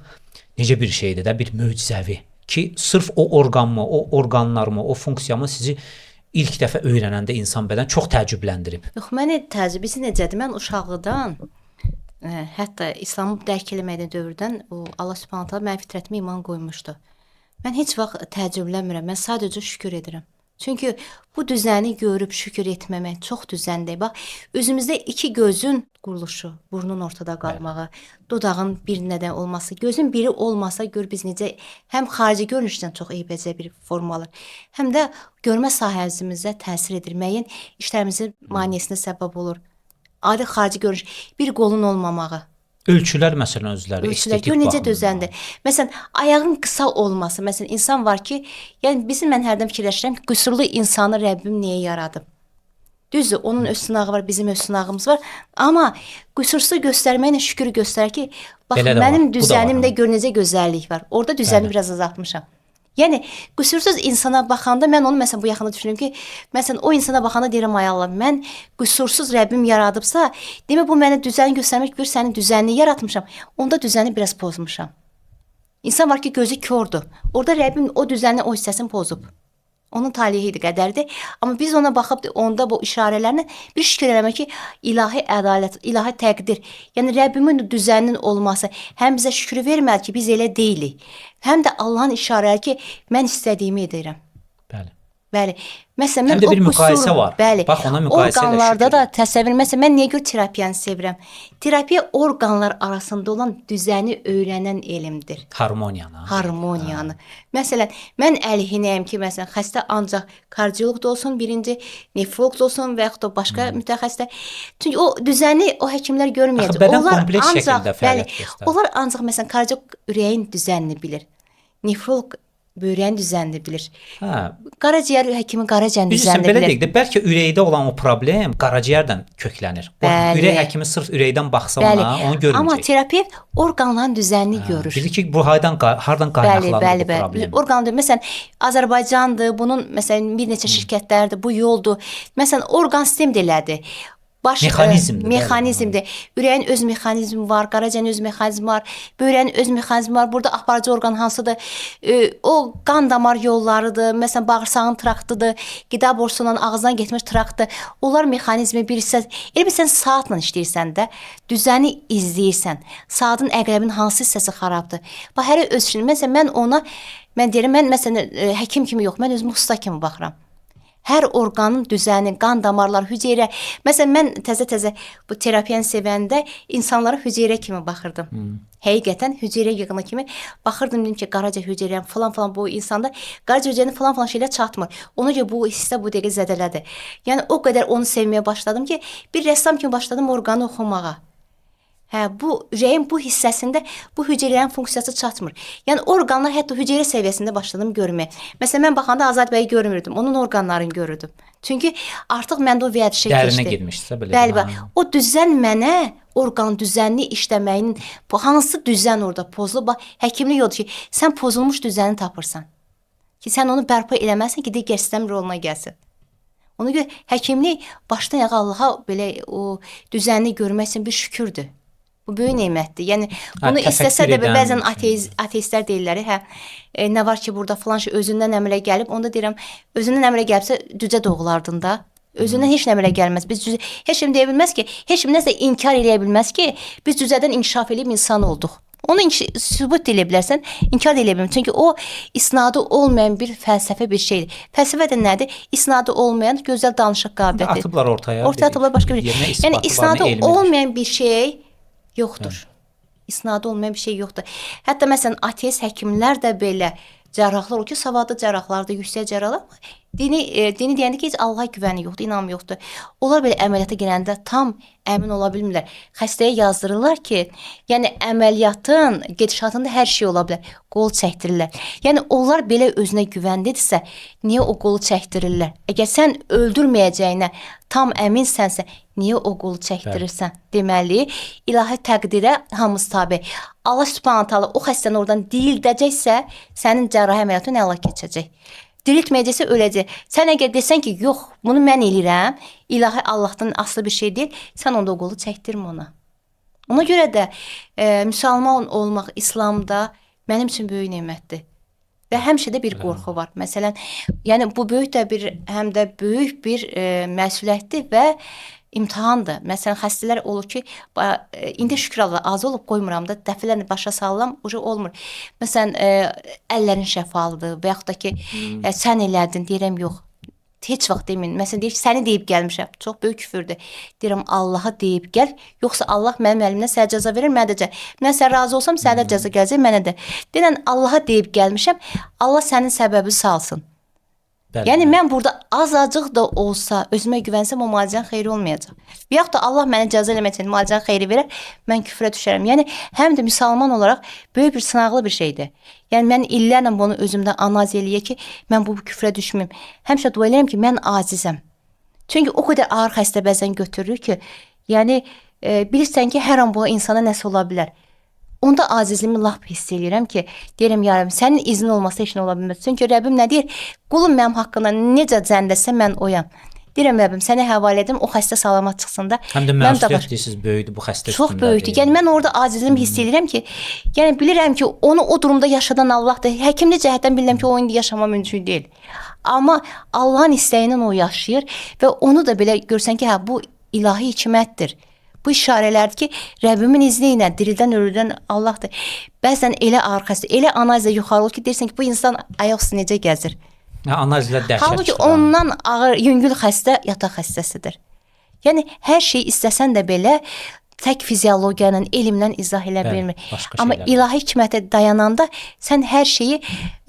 necə bir şeydir də, bir möcüzəvi ki, sırf o orqanmı, o orqanlarmı, o funksiyamı sizi ilk dəfə öyrənəndə insan bədən çox təəccübləndirib. Yox, mənə təəccübisi necədir? Mən uşaqlıqdan hətta İslamı dərk eləməkdən dövrdən o Allah Subhanahu taala mənim fitrətimə iman qoymuşdu. Mən heç vaxt təəccüblənmirəm. Mən sadəcə şükür edirəm. Çünki bu düzəni görüb şükür etməmək çox düzəndir. Bax, özümüzdə iki gözün quruluşu, burnun ortada qalmağı, dodağın bir nədən olması, gözün biri olmasa gör biz necə həm xarici görünüşdən çox eybəcə bir formalar, həm də görmə sahəmizə təsir edir, müəyyən işlərimizin maneəsinə səbəb olur. Adi xarici görünüş, bir qolun olmamağı. Ölçülər məsələn özləri estetik baxımdan. Necə düzəndir? Məsələn, ayağın qısa olması. Məsələn, insan var ki, yəni mən hərdən fikirləşirəm ki, qüsurlu insanı Rəbbim niyə yaradıb? Düzdür, onun öz sınağı var, bizim öz sınağımız var. Amma qüsursuz göstərməklə şükür göstərir ki, bax, mənim düzənimdə gör necə gözəllik var. Orada düzəni biraz azaltmışam. Yəni, qüsursuz insana baxanda, mən onu məsələn bu yaxında düşünürəm ki, məsələn o insana baxanda deyirəm, ay Allah, mən qüsursuz Rəbbim yaradıbsa, demə bu mənə düzəni göstərmək bir sənin düzənini yaratmışam, onda düzəni biraz pozmuşam. İnsan var ki, gözü kördür. Orada Rəbbim o düzəni, o hissəsini pozub. Onun talihidir, qədərdir. Amma biz ona baxıb onda bu işarələrlə bir şükür eləmək ki, ilahi ədalət, ilahi təqdir. Yəni Rəbbimin düzəninin olması həm bizə şükrü verməli ki, biz elə deyilik. Həm də Allahın işarələri ki, mən istədiyimi edirəm. Bəli. Məsələn, mən həm də bir müqayisə var. Bəli. Bax, ona müqayisə orqanlarda da təsəvvür. Məsələn, mən niyə görə terapiyanı sevirəm? Terapiya orqanlar arasında olan düzəni öyrənən elmdir. Harmoniyanı. Məsələn, mən əleyhinəyəm ki, məsələn, xəstə ancaq kardioloq da olsun, birinci nefroloq da olsun və yaxud da başqa mütəxəssislər. Çünki o düzəni o həkimlər görməyəcək. Bədən kompleks şəkildə fəaliyyət göstərir. Onlar ancaq məsələn kardioloq ürəyin düzənini bilir. Nefroloq böyrəyin düzənini bilir. Qaraciyər həkimi qaraciyərin düzənini bilir. Belə deyək də, bəlkə ürəkdə olan o problem qaraciyərdən köklənir. Ürək həkimi sırf ürəkdən baxsa ona, onu görməyəcək. Amma terapevt orqanların düzənini görür. Bilir ki, bu hardan qaynaqlanır bu problem. Orqandır. Məsələn, Azərbaycandır, bunun məsələn bir neçə şirkətlərdir, bu yoldur. Məsələn, orqan sistem deyilədir. baş Mexanizmdir. Mexanizmdir. Ürəyin öz mexanizmi var, qaraciyərin öz mexanizmi var, böyrəyin öz mexanizmi var. Burada aparıcı orqan hansıdır? O qan damar yollarıdır. Məsələn, bağırsağın traktıdır, qida borusundan ağızdan getmiş traktdır. Onlar mexanizmi bir hissə. Elə bir sən saatla işləyirsən də, düzəni izləyirsən. Saatın əqrəbinin hansı hissəsi xarabdır? Bax, hər öz üçün. Məsələn, mən deyirəm, mən məsələn həkim kimi yox, mən özüm usta kimi baxıram. Hər orqanın düzəni, qan damarlar, hüceyrə. Məsələn, mən təzə-təzə bu terapiyanı sevəndə insanlara hüceyrə kimi baxırdım. Həqiqətən hüceyrə yığını kimi baxırdım, dedim ki, qaraciyər hüceyrəm falan bu insanda qaraciyər hüceyrənin falan şeylər çatmır. Ona görə bu hissə bu dəqiqə zədələdi. Yəni o qədər onu sevməyə başladım ki, bir rəssam kimi başladım orqanı oxumağa. Bu ürəyin bu hissəsində bu hüceyrələrin funksiyası çatmır. Yəni orqanlar hətta hüceyrə səviyyəsində başladım görməyə. Məsələn, mən baxanda Azad bəyi görmürdüm, onun orqanlarını görürdüm. Çünki artıq məndə o vərdişə keçdi. Dərinə girmişsə belə. Bəli, o düzən mənə orqan düzənli işləməyinin bu hansı düzən orada pozulub, bax, həkimlik odur ki, sən pozulmuş düzəni tapırsan. Ki sən onu bərpa eləməzsən ki, digər sistem roluna gəlsin. Ona görə həkimlik başdan ayağa Allaha belə o düzənli görmək üçün bir şükürdür. Bu böyük nemətdir. Yəni bunu istəsə də bəzən ateistlər deyirlər, nə var ki, burada falan şey özündən əmələ gəlib, onda deyirəm, özündən əmələ gəlibsə düzə doğulardın da. Özündən heç nə əmələ gəlməz. Heç kim deyə bilməz ki, heç kim nəsə inkar eləyə bilməz ki, biz düzədən inkişaf edib insan olduq. Onu sübut eləyə bilərsən, inkar eləyə bilməz. Çünki o isnadı olmayan bir fəlsəfə bir şeydir. Fəlsəfə də nədir? İsnadı olmayan gözəl danışıq qabiliyyəti. Atıblar ortaya. Ortaya atıblar başqa bir şey. Yəni isnadı olmayan bir şey yoxdur. İsnadı olmayan bir şey yoxdur. Hətta məsələn ateist həkimlər də belə cərrahlar o ki, savadlı cərrahlardır, yüksək cərrahlar. Dini deyəndə ki, heç Allaha güvəni yoxdur, inam yoxdur. Onlar belə əməliyyata girəndə tam əmin ola bilmirlər. Xəstəyə yazdırırlar ki, yəni əməliyyatın gedişatında hər şey ola bilər. Qol çəkdirirlər. Yəni onlar belə özünə güvənlidirsə, niyə o qolu çəkdirirlər? Əgər sən öldürməyəcəyinə tam əminsənsə, niyə o qolu çəkdirirsən? Deməli, ilahi təqdirə hamımız tabe. Allah Subhanahu taala o xəstəni oradan dirildəcəksə, sənin cərrahi əməliyyatın əla keçəcək. Diriltməyəcəksə öləcək. Sən əgər desən ki, yox, bunu mən eləyirəm, ilahi Allahdan aslı bir şey deyil, sən onda o qolu çəkdirmə ona. Ona görə də müsəlman olmaq İslamda mənim üçün böyük nemətdir. Və həmişə də bir qorxu var. Məsələn, yəni bu böyük də bir, həm də böyük bir məsuliyyətdir və imtahandır. Məsələn, xəstələr olur ki, indi şükür Allah az olub qoymuram da, dəfələrlə başa sallam, olmur. Məsələn, əllərin şəfalıdır və yaxud da ki, sən elədin, deyirəm, yox. Heç vaxt demin. Məsələn, deyir ki, səni deyib gəlmişəm. Çox böyük küfürdür. Deyirəm, Allaha deyib gəl, yoxsa Allah mənim əlimdən sənə cəza verir, mənə də cəza. Mən sən razı olsam, sənə də cəza gələcək, mənə də. Deyirəm, Allaha deyib gəlmişəm, Allah sənin səbəbi salsın. Bəli. Yəni mən burada azacıq da olsa özümə güvənsəm o müalicənin xeyri olmayacaq. Və yaxud da Allah mənə cəza eləmək üçün müalicənin xeyri verər, mən küfrə düşərəm. Yəni həm də müsəlman olaraq böyük bir sınaqlı bir şeydir. Yəni mən illərlə bunu özümdə analiz eləyə ki, mən bu küfrə düşməyim. Həmişə dua edirəm ki, mən acizəm. Çünki o qədər ağır xəstə bəzən götürür ki, yəni bilirsən ki, hər an bu insana nəsə ola bilər. Onda acizliyimi lap hiss edirəm ki, deyirəm, ya Rəbbim, sənin iznin olmasa heç nə ola bilməz. Çünki Rəbbim nə deyir? Qulum mənim haqqında necə zəndəsə mən oyam. Deyirəm, Rəbbim, sənə həvalə edim, o xəstə salamat çıxsın da. Həm də məsuliyyət deyirsiz, böyükdür bu xəstə çox üstündə. böyükdür. Yəni mən orada acizliyimi hiss edirəm ki, yəni bilirəm ki, onu o durumda yaşadan Allahdır. Həkimli cəhətdən bilirəm ki, o indi yaşama mümkün deyil. Amma Allahın istəyindən o yaşayır və onu da belə görsən ki, hə, bu ilahi hikmətdir. Bu işarələrdir ki, Rəbbimin izni ilə dirildən ölüdən Allahdır. Bəzən elə ağır xəstə, elə analizə yuxarı olur ki, deyirsən ki, bu insan ayaq üstü necə gəzir? Analizlər dəhşət çıxır. Halbuki ondan ağır, yüngül xəstə yataq xəstəsidir. Yəni, hər şey istəsən də belə tək fiziologiyanın, elmlə izah elə bilmir. Amma ilahi hikmətə dayananda sən hər şeyi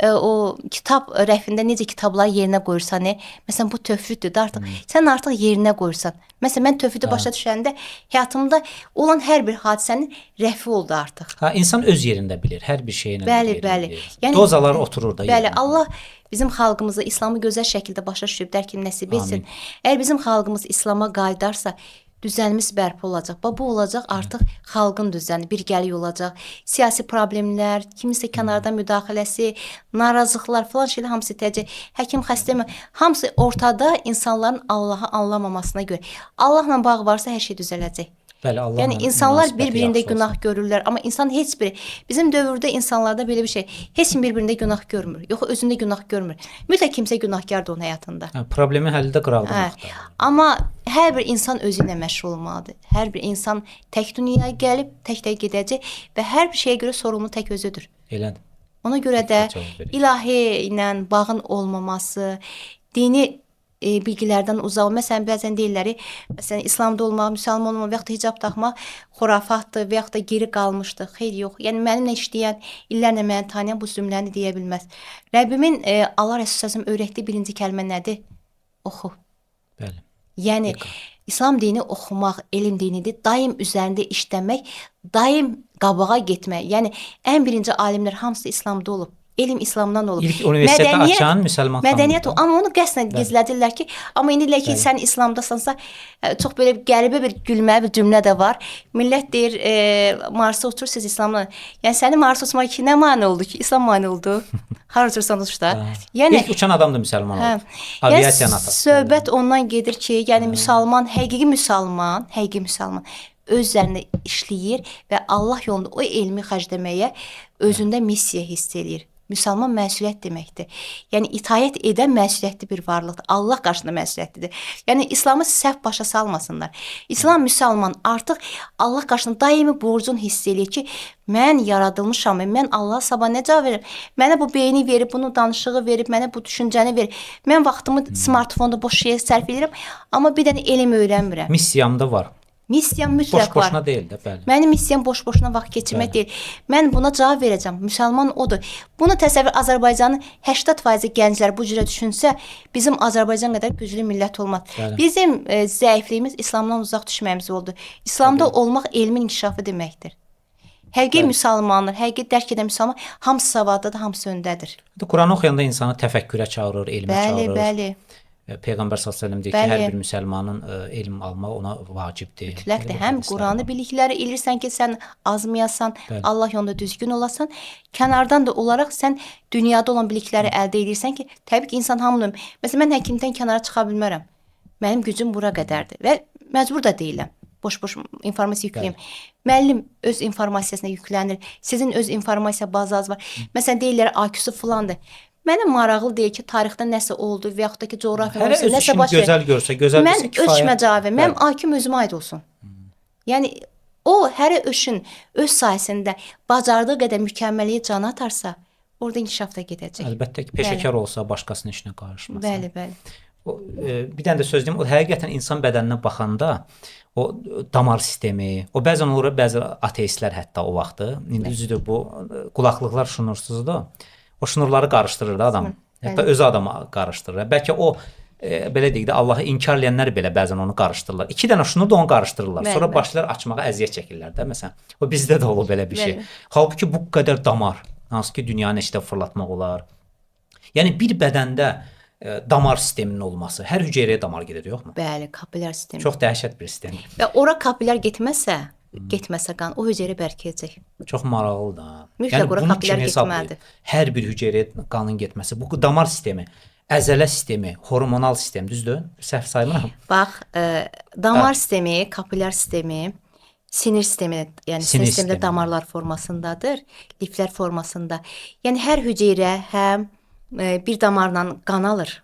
o kitab rəfində necə kitabları yerinə qoyursan, məsələn, bu tövhiddir də artıq, sən artıq yerinə qoyursan. Məsələn, mən tövhidi başa düşəndə həyatımda olan hər bir hadisənin rəfi oldu artıq. İnsan öz yerində bilir, hər bir şeyini bilir. Bəli. Yəni, dozalar oturur da. Bəli, Allah bizim xalqımızı İslamı gözəl şəkildə başa düşüb, dərk nəsib etsin. Əgər bizim xalqımız İslama qayıdarsa, düzənimiz bərpa olacaq. Bu olacaq artıq xalqın düzəni, birgəlik olacaq. Siyasi problemlər, kimisə kənardan müdaxiləsi, narazılıqlar falan şeylər hamısı təcə. Həkim xəstəmə hamısı ortada insanların Allahı anlamamasına görə. Allahla bağ varsa hər şey düzələcək. Bəli, Allahla Yəni insanlar münasibəti bir-birində yaxşı günah olsun. görürlər, amma insan heç biri bizim dövrdə insanlarda belə bir şey, heç kim bir-birində günah görmür. Yox, özündə günah görmür. Mütləq kimsə günahkardır onun həyatında. Problemin həlli də qırağdırmaqdır. Amma hər bir insan özü ilə məşğul olmalıdır. Hər bir insan tək dünyaya gəlib, tək gedəcək və hər bir şeyə görə sorumlu tək özüdür. Elədir. Ona görə də Cavab verək. ilahi ilə bağın olmaması, dini bilgilərdən uzaq. Məsələn, bəzən deyirlər, məsələn, İslamda olmaq, müsəlman olmaq və yaxud da hicab taxmaq xurafatdır və yaxud da geri qalmışdır. Xeyr, yox. Yəni mənimlə işləyən, illərlə məni tanıyan bu cümləni deyə bilməz. Rəbbimin Allah Rəsul səsəm öyrətdiyi birinci kəlmə nədir? Oxu. Bəli. Yəni İslam dini oxumaq, elm dinidir. Daim üzərində işləmək, daim qabağa getmək. Yəni ən birinci alimlər hamısı İslamda olub. Elm İslamdan olub. İlk universiteti açan müsəlman mədəniyyət xanımdır. amma onu qəsdən gizlədirlər ki, amma indi ki sən İslamdasansa çox belə qəribə bir gülməli bir cümlə də var. Millət deyir, Marsda oturur siz İslamla. Yəni səni Marsda oturmaq ki, nə mane oldu ki? İslam mane oldu. Har uçursan uç da. Yəni ilk uçan adam da müsəlman oldu. Aviasiyanın atası. Söhbət ondan gedir ki, yəni müsəlman, həqiqi müsəlman öz üzərində işləyir və Allah yolunda o elmi xərcləməyə özündə missiya hiss eləyir. Müsəlman məsuliyyət deməkdir. Yəni itaət edən məsuliyyətli bir varlıqdır. Allah qarşısında məsuliyyətlidir. Yəni İslamı səhv başa salmasınlar. İslam müsəlman artıq Allah qarşısında daimi borcun hiss eləyir ki, mən yaradılmışam, mən Allah sabah nə cavab verirəm? Mənə bu beyni verib, bunu danışığı verib, mənə bu düşüncəni verib. Mən vaxtımı smartfonda boş şeyə sərf edirəm, amma bir dənə elm öyrənmirəm. Missiyam da var. Missiyam mütləq var. Boş-boşuna deyil də, bəli. Mənim missiyam boş-boşuna vaxt keçirmək deyil. Mən buna cavab verəcəm. Müsəlman odur. Bunu təsəvvür Azərbaycanın 80% gənclər bu cürə düşünsə, bizim Azərbaycan qədər güclü millət olmaz. Bəli. Bizim zəifliyimiz İslamdan uzaq düşməyimiz oldu. İslamda olmaq elmin inkişafı deməkdir. Həqiqi müsəlmanlar, həqiqi dərk edən müsəlman hamısı savadlıdır, hamısı öndədir. Quranı oxuyanda insanı təfəkkürə çağırır, elmə çağırır. Bəli. Peyğəmbər sallallahu əleyhi və səlləm deyir ki, hər bir müsəlmanın elm almaq ona vacibdir. Mütləqdir. Həm Quranı bilikləri elirsən ki, sən azmayasan, Allah yolunda düzgün olasan, kənardan da olaraq sən dünyada olan bilikləri əldə edirsən ki, təbii ki, insan hamını, məsələn, mən həkimdən kənara çıxa bilmərəm. Mənim gücüm bura qədərdir və məcbur da deyiləm. Boş-boş informasiya yükləyim. Müəllim öz informasiyasına yüklənir. Sizin öz informasiya bazanız var. Məsələn, deyirlər IQ-su filandır. Mənə maraqlı deyil ki, tarixdə nəsə oldu və yaxud da ki, coğrafiya olsun, nəsə baş verir. Gözəl görsə, gözəl bilsə kifayət. Mən ölçmə cavabı, mənim IQ-m özümə aid olsun. Yəni o hər öşün öz sahəsində bacardığı qədər mükəmməliyə can atarsa, orada inkişaf da gedəcək. Əlbəttə ki, peşəkar olsa, başqasının işinə qarışmaz. Bəli. Bir dənə də söz deyim, o həqiqətən insan bədəninə baxanda o damar sistemi, o bəzən olur, bəzi ateistlər hətta o vaxtı, indi düzdür bu qulaqlıqlar şunursuzdur. O şnurları qarışdırır da adam. Hətta öz adamı qarışdırır. Bəlkə o belə deyək də Allahı inkar edənlər belə bəzən onu qarışdırırlar. 2 dənə şnur da onu qarışdırırlar. Sonra başlayırlar açmağa əziyyət çəkirlər də məsələn. O bizdə də olub belə bir şey. Halbuki bu qədər damar, hansı ki dünyanı işdə fırlatmaq olar. Yəni bir bədəndə damar sisteminin olması, hər hüceyrəyə damar gedir, yoxmu? Bəli, kapillər sistemi. Çox dəhşət bir sistemdir. Və ora kapillər getməsə qan, o hüceyrə bərkiyəcək. Çox maraqlıdır. Mütləq ora kapillər getməlidir. Hər bir hüceyrəyə qanın getməsi, bu damar sistemi, əzələ sistemi, hormonal sistem, düzdür? Səhv saymıram. Bax, damar sistemi, kapillər sistemi, sinir sistemi, yəni sinir sistemində damarlar formasındadır, liflər formasında. Yəni hər hüceyrə həm bir damarla qan alır.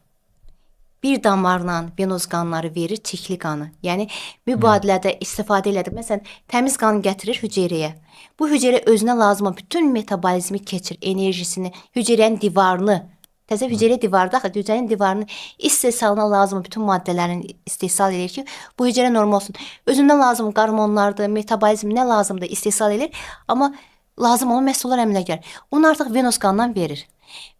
Bir damarla venoz qanları verir, çirkli qanı. Yəni mübadilədə istifadə elədir. Məsələn, təmiz qan gətirir hüceyrəyə. Bu hüceyrə özünə lazım olan bütün metabolizmi keçir, enerjisini, hüceyrənin divarını, təzə hüceyrə divarda, hücrənin divarını istehsalına lazım bütün maddələrin istehsal edir ki, bu hüceyrə normal olsun. Özündən lazım qarmonlardır, metabolizm nə lazımdır istehsal edir, amma lazım olan məhsullar əmələ gəlir. Onu artıq venoz qandan verir.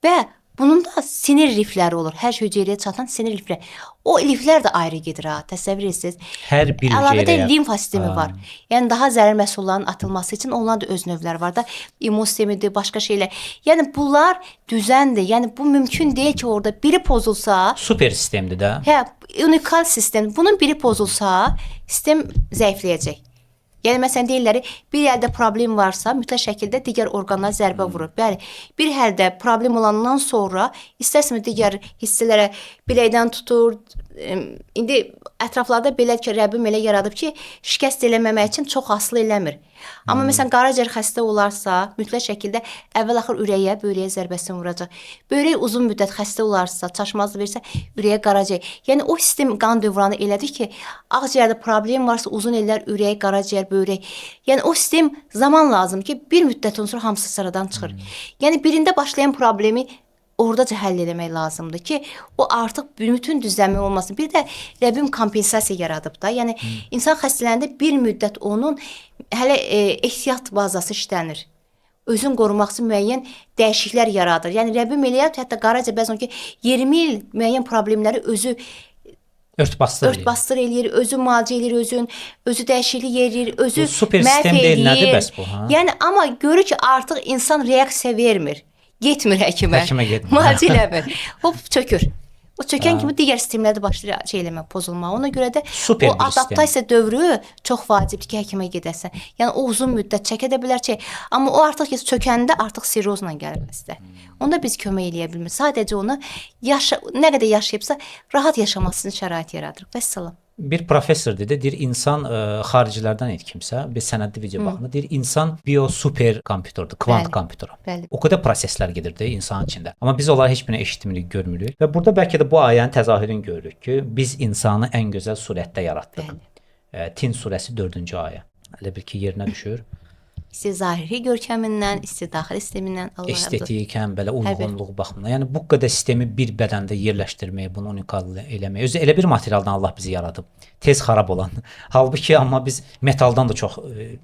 Və Bunun da sinir lifləri olur. Hər hüceyrəyə çatan sinir lifləri. O liflər də ayrı gedir ha. Təsəvvür edirsiniz. Hər bir Əlavədə hüceyrəyə. limfa sistemi var. Yəni daha zərər məhsullarının atılması üçün onların da öz növləri var da. İmmun sistemidir, başqa şeylər. Yəni bunlar düzəndir. Yəni bu mümkün deyil ki, orada biri pozulsa, Super sistemdir də. hə, unikal sistem. Bunun biri pozulsa, sistem zəifləyəcək. Yəni məsələn deyirlər, bir əldə problem varsa, mütləq şəkildə digər orqanlara zərbə vurur. Bəli, bir əldə problem olandan sonra istəsəmi digər hissələrə biləkdən tutur. İndi ətraflarda belə ki, Rəbbim elə yaradıb ki, şikəst eləməmək üçün çox asılı eləmir. Amma məsələn qaraciyər xəstə olarsa, mütləq şəkildə əvvəl-axır ürəyə, böyrəyə zərbəsini vuracaq. Böyrək uzun müddət xəstə olarsa, çaşmazlıq versə, ürəyə, qaraciyər. Yəni o sistem qan dövranı elədir ki, ağciyərdə problem varsa uzun illər ürək, qaraciyər, böyrək. Yəni o sistem zaman lazım ki, bir müddətdən sonra hamısı sıradan çıxır. Yəni birində başlayan problemi oradaca həll etmək lazımdır ki, o artıq bütün düzlənmə olmasın. Bir də Rəbbim kompensasiya yaradıb da. Yəni insan xəstələndə bir müddət onun hələ ehtiyat bazası işlənir. Özün qorumaq üçün müəyyən dəyişikliklər yaradır. Yəni Rəbbim eləyər, hətta qaraciyər bəzən ki, 20 il müəyyən problemləri özü örtbasdır eləyir, özü müalicə eləyir, özü dəyişiklik eləyir, özü bu super sistem deyil, nədir bəs bu? Ha? Yəni amma görür ki, artıq insan reaksiya vermir. Getmir həkimə. Həkimə getmir. Müalicə eləmir. Hop çökür. O çökən kimi digər sistemlərdə başlayır şey eləmək, pozulmaq. Ona görə də Super o adaptasiya dövrü çox vacibdir ki, həkimə gedəsən. Yəni o uzun müddət çəkə də bilər ki, amma o artıq çökəndə artıq sirrozla gəlir xəstə. Onda biz kömək eləyə bilmirik. Sadəcə onu nə qədər yaşayıbsa rahat yaşamasını şərait yaradırıq. Vəssalam. Bir professor dedi, deyir insan xaricilərdən et kimsə, bir sənədli video baxında deyir insan bio super kompüterdir, kvant kompüter. Bəli. O qədər proseslər gedirdi insanın içində. Amma biz onları heç birini eşitmirik, görmürük. Və burada bəlkə də bu ayənin təzahürünü görürük ki, biz insanı ən gözəl surətdə yaratdıq. Tin surəsi 4-cü ayə. Elə bil ki, yerinə düşür. İsti zahiri görkəmindən, isti daxili sistemindən Allah estetik, həm belə uyğunluq baxımından. Yəni bu qədər sistemi bir bədəndə yerləşdirmək, bunu unikal eləmək. Özü elə bir materialdan Allah bizi yaradıb. Tez xarab olan. Halbuki amma biz metaldan da çox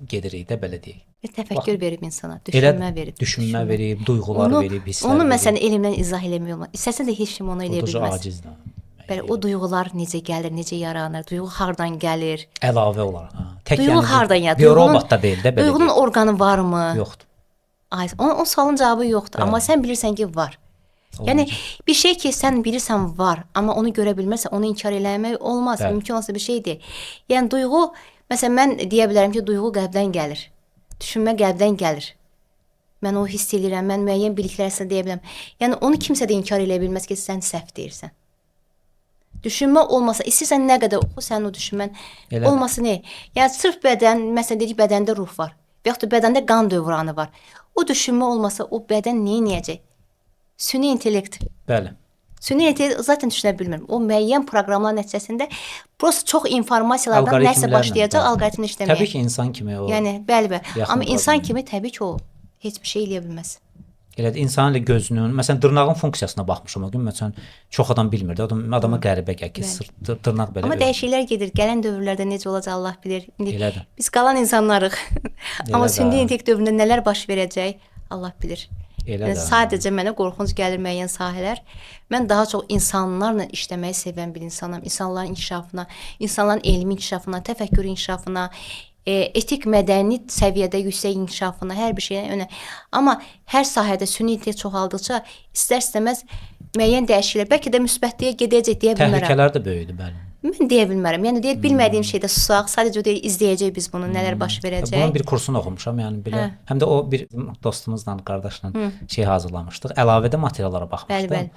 gedirik də belə deyək. Təfəkkür verib insana, düşünmə verib, duyğular verib, hisslər. Onu məsələn elmdən izah eləmək olmaz. İstəsə də heç kim onu eləyə bilməz. Acizdir. Belə o duyğular necə gəlir, necə yaranır, duyğu hardan gəlir? Əlavə olaraq. Duyğu hardan yaranır? Biorobot da deyil də belə. Duyğunun orqanı varmı? Yoxdur. Ay, o sualın cavabı yoxdur, amma sən bilirsən ki, var. Yəni bir şey ki, sən bilirsən var, amma onu görə bilmirsən, onu inkar eləmək olmaz, mümkün olsa bir şey deyil. Yəni duyğu, məsələn mən deyə bilərəm ki, duyğu qəlbdən gəlir. Düşünmə qəlbdən gəlir. Mən o hiss edirəm, mən müəyyən biliklərsə deyə bilərəm. Yəni onu kimsə də inkar eləyə bilməz ki, sən səhv deyirsən. Düşünmə olmasa, istəyirsən nə qədər oxu, sənin o düşünmən olması nə? Yəni sırf bədən, məsələn dedik bədəndə ruh var və yaxud da bədəndə qan dövranı var. O düşünmə olmasa o bədən nə edəcək? Süni intellekt. Bəli. Süni intellekt zaten düşünə bilmir. O müəyyən proqramlar nəticəsində prosta çox informasiyalardan nəsə başlayacaq alqoritm işləməyə. Təbii ki, insan kimi o. Yəni bəli. Amma insan kimi təbii ki o heç bir şey eləyə bilməz. Elədir, insanın gözünün, məsələn, dırnağın funksiyasına baxmışam o gün, məsələn, çox adam bilmirdi. Adama qəribə gəlir ki, dırnaq belə. Amma dəyişikliklər gedir. Gələn dövrlərdə necə olacaq Allah bilir. İndi biz qalan insanlarıq. Amma süni intellekt dövründə nələr baş verəcək Allah bilir. Sadəcə mənə qorxunc gəlir müəyyən sahələr. Mən daha çox insanlarla işləməyi sevən bir insanam. İnsanların inkişafına, insanların elmi inkişafına, təfəkkür inkişafına, etik mədəni səviyyədə yüksək inkişafına, hər bir şeyə önə. Amma hər sahədə süni intellekt çoxaldıqca istər-istəməz müəyyən dəyişikliklər, bəlkə də müsbətliyə gedəcək deyə bilmərəm. Təhlükələr də böyüdür, bəli. Mən deyə bilmərəm. Yəni deyir, bilmədiyim şeydə susaq, sadəcə o deyir, izləyəcək biz bunu, nələr baş verəcək. Bunun bir kursunu oxumuşam, yəni belə. Həm də o bir dostumuzla, qardaşla şey hazırlamışdıq. Əlavədə materiallara baxmışdım.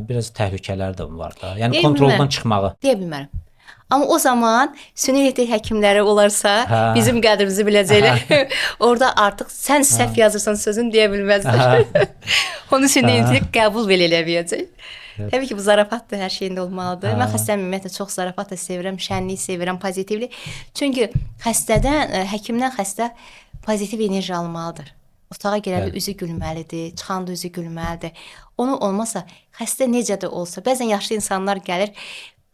Biraz təhlükələr də var da. Yəni kontroldan çıxmağı. Deyə bilmərəm. Amma o zaman süni intellekt həkimləri olarsa, bizim qədrimizi biləcəklər. Orada artıq sən səhv yazırsan sözünü deyə bilməzlər. Onu süni intellekt qəbul belə eləməyəcək. Təbii ki, bu zarafatdır, hər şeyində olmalıdır. Mən xəstəmi ümumiyyətlə çox zarafat da sevirəm, şənlik sevirəm, pozitivlik. Çünki həkimdən xəstə pozitiv enerji almalıdır. Otağa gələndə üzü gülməlidir, çıxanda üzü gülməlidir. Onu olmasa, xəstə necə də olsa, bəzən yaşlı insanlar gəlir,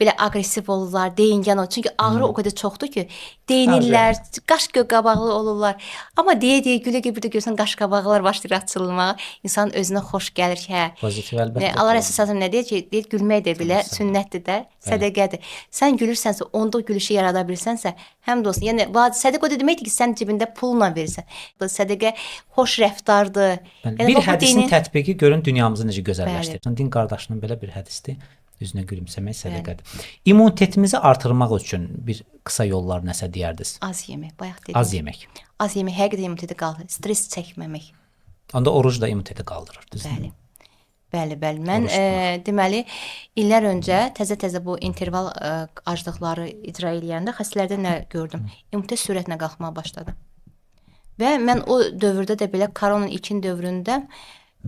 belə aqressiv olurlar, deyingən olur. Çünki ağrı o qədər çoxdur ki, deyinirlər, qaş qabaqlı olurlar. Amma deyə gülə-gülə bir də görsən qaş qabaqlar başlayır açılmağa. İnsanın özünə xoş gəlir ki, hə. Pozitiv əlbəttə. Allah əsasən nə deyir ki, deyir gülmək də belə sünnətdir də, sədaqədir. Sən gülürsənsə, onda o gülüşü yarada bilsənsə, həmd olsun. Yəni sədaqə o da deməkdir ki, sən cibində pulla verirsən. Sədaqə xoş rəftardır. Yəni, bir hədisin tətbiqi görün dünyamızı necə gözəlləşdirir. Din qardaşının belə bir hədisdir. Üzünə gülümsəmək sədaqədir. İmmunitetimizi artırmaq üçün bir qısa yollar nəsə deyərdiniz? Az yemək, bayaq dedim. Az yemək. Az yemək həqiqətən immuniteti qaldırır. Stres çəkməmək. Onda oruc da immuniteti qaldırır, düzdür? Bəli. Mən deməli illər öncə təzə bu interval aclıqları icra eləyəndə xəstələrdə nə gördüm? İmmunitet sürətlə qalxmağa başladı. Və mən o dövrdə də belə koronanın ilkin dövründə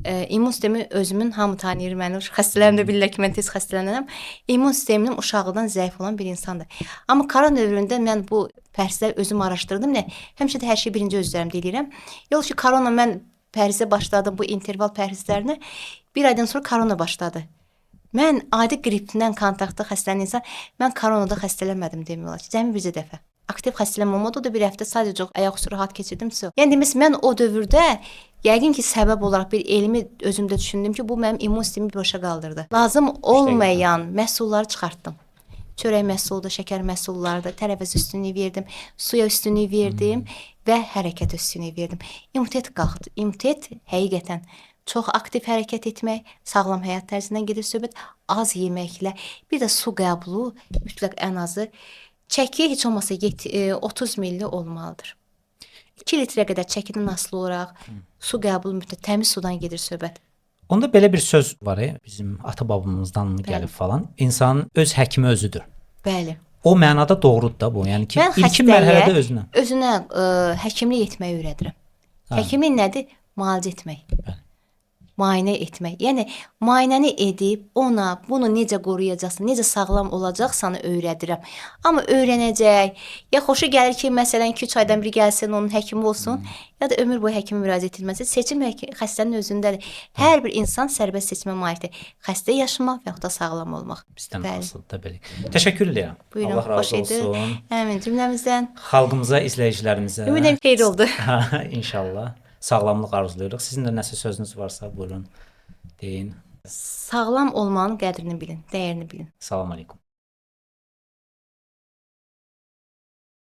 immun sistemi özümün hamı tanıyır məni. Xəstələrim də bilirlər ki, mən tez xəstələnirəm. İmmun sisteminin uşaqlıqdan zəif olan bir insandır. Amma korona dövründə mən bu pərsləri özüm araşdırdım. Həmişə də hər şeyi birinci öz üzərimdə eləyirəm. Yox ki, korona mən pərsə başladım bu interval pərslərinə. Bir aydan sonra korona başladı. Mən adi qripdən kontaktda xəstələnən insan, mən koronada xəstələnmədim demək olar ki, cəmi bircə dəfə. Aktiv xəstələnməm olmadı, o da bir həftə sadəcə ayaq üstü rahat keçirdim. Yəni demək, mən o dövrdə yəqin ki, səbəb olaraq bir elmi özümdə düşündüm ki, bu mənim immun sistemimi boşa qaldırdı. Lazım olmayan məhsulları çıxartdım. Çörək məhsulu da, şəkər məhsulları da, tərəvəz üstünlüyü verdim, suya üstünlüyü verdim və hərəkət üstünlüyü verdim. İmmunitet qalxdı. İmmunitet həqiqətən çox aktiv hərəkət etmək, sağlam həyat tərzindən gedir söhbət, az yeməklə, bir də su qəbulu mütləq ən azı. Çəki heç olmasa 30 milli olmalıdır. 2 litrə qədər çəkidən asılı olaraq su qəbulu mütləq təmiz sudan gedir söhbət. Onda belə bir söz var, bizim ata-babamızdan mı gəlib falan. İnsanın öz həkimi özüdür. Bəli. O mənada doğrudur da bu. Yəni ki, ilkin mərhələdə özünə həkimlik etməyi öyrədirəm. Həkimlik nədir? Müalicə etmək. Bəli. Müayinə etmək. Yəni müayinəni edib ona bunu necə qoruyacaqsan, necə sağlam olacaqsanı öyrədirəm. Amma öyrənəcək, ya xoşu gəlir ki, məsələn 2-3 aydan bir gəlsin, onun həkimi olsun, ya da ömür boyu həkimə müraciət etməsi. Seçim xəstənin özündədir. Hər bir insan sərbəst seçimə malikdir. Xəstə yaşamaq və ya da sağlam olmaq. Bizdən asılıdır da belə. Təşəkkür edirəm. Buyurun, Allah razı olsun. Həmin cümləmizdən. Xalqımıza, izləyicilərimizə. Ümidəm xeyir oldu. İnşallah. Sağlamlıq arzulayırıq. Sizin də nəsə sözünüz varsa buyurun deyin. Sağlam olmanın qədrini bilin, dəyərini bilin. Salam aleykum.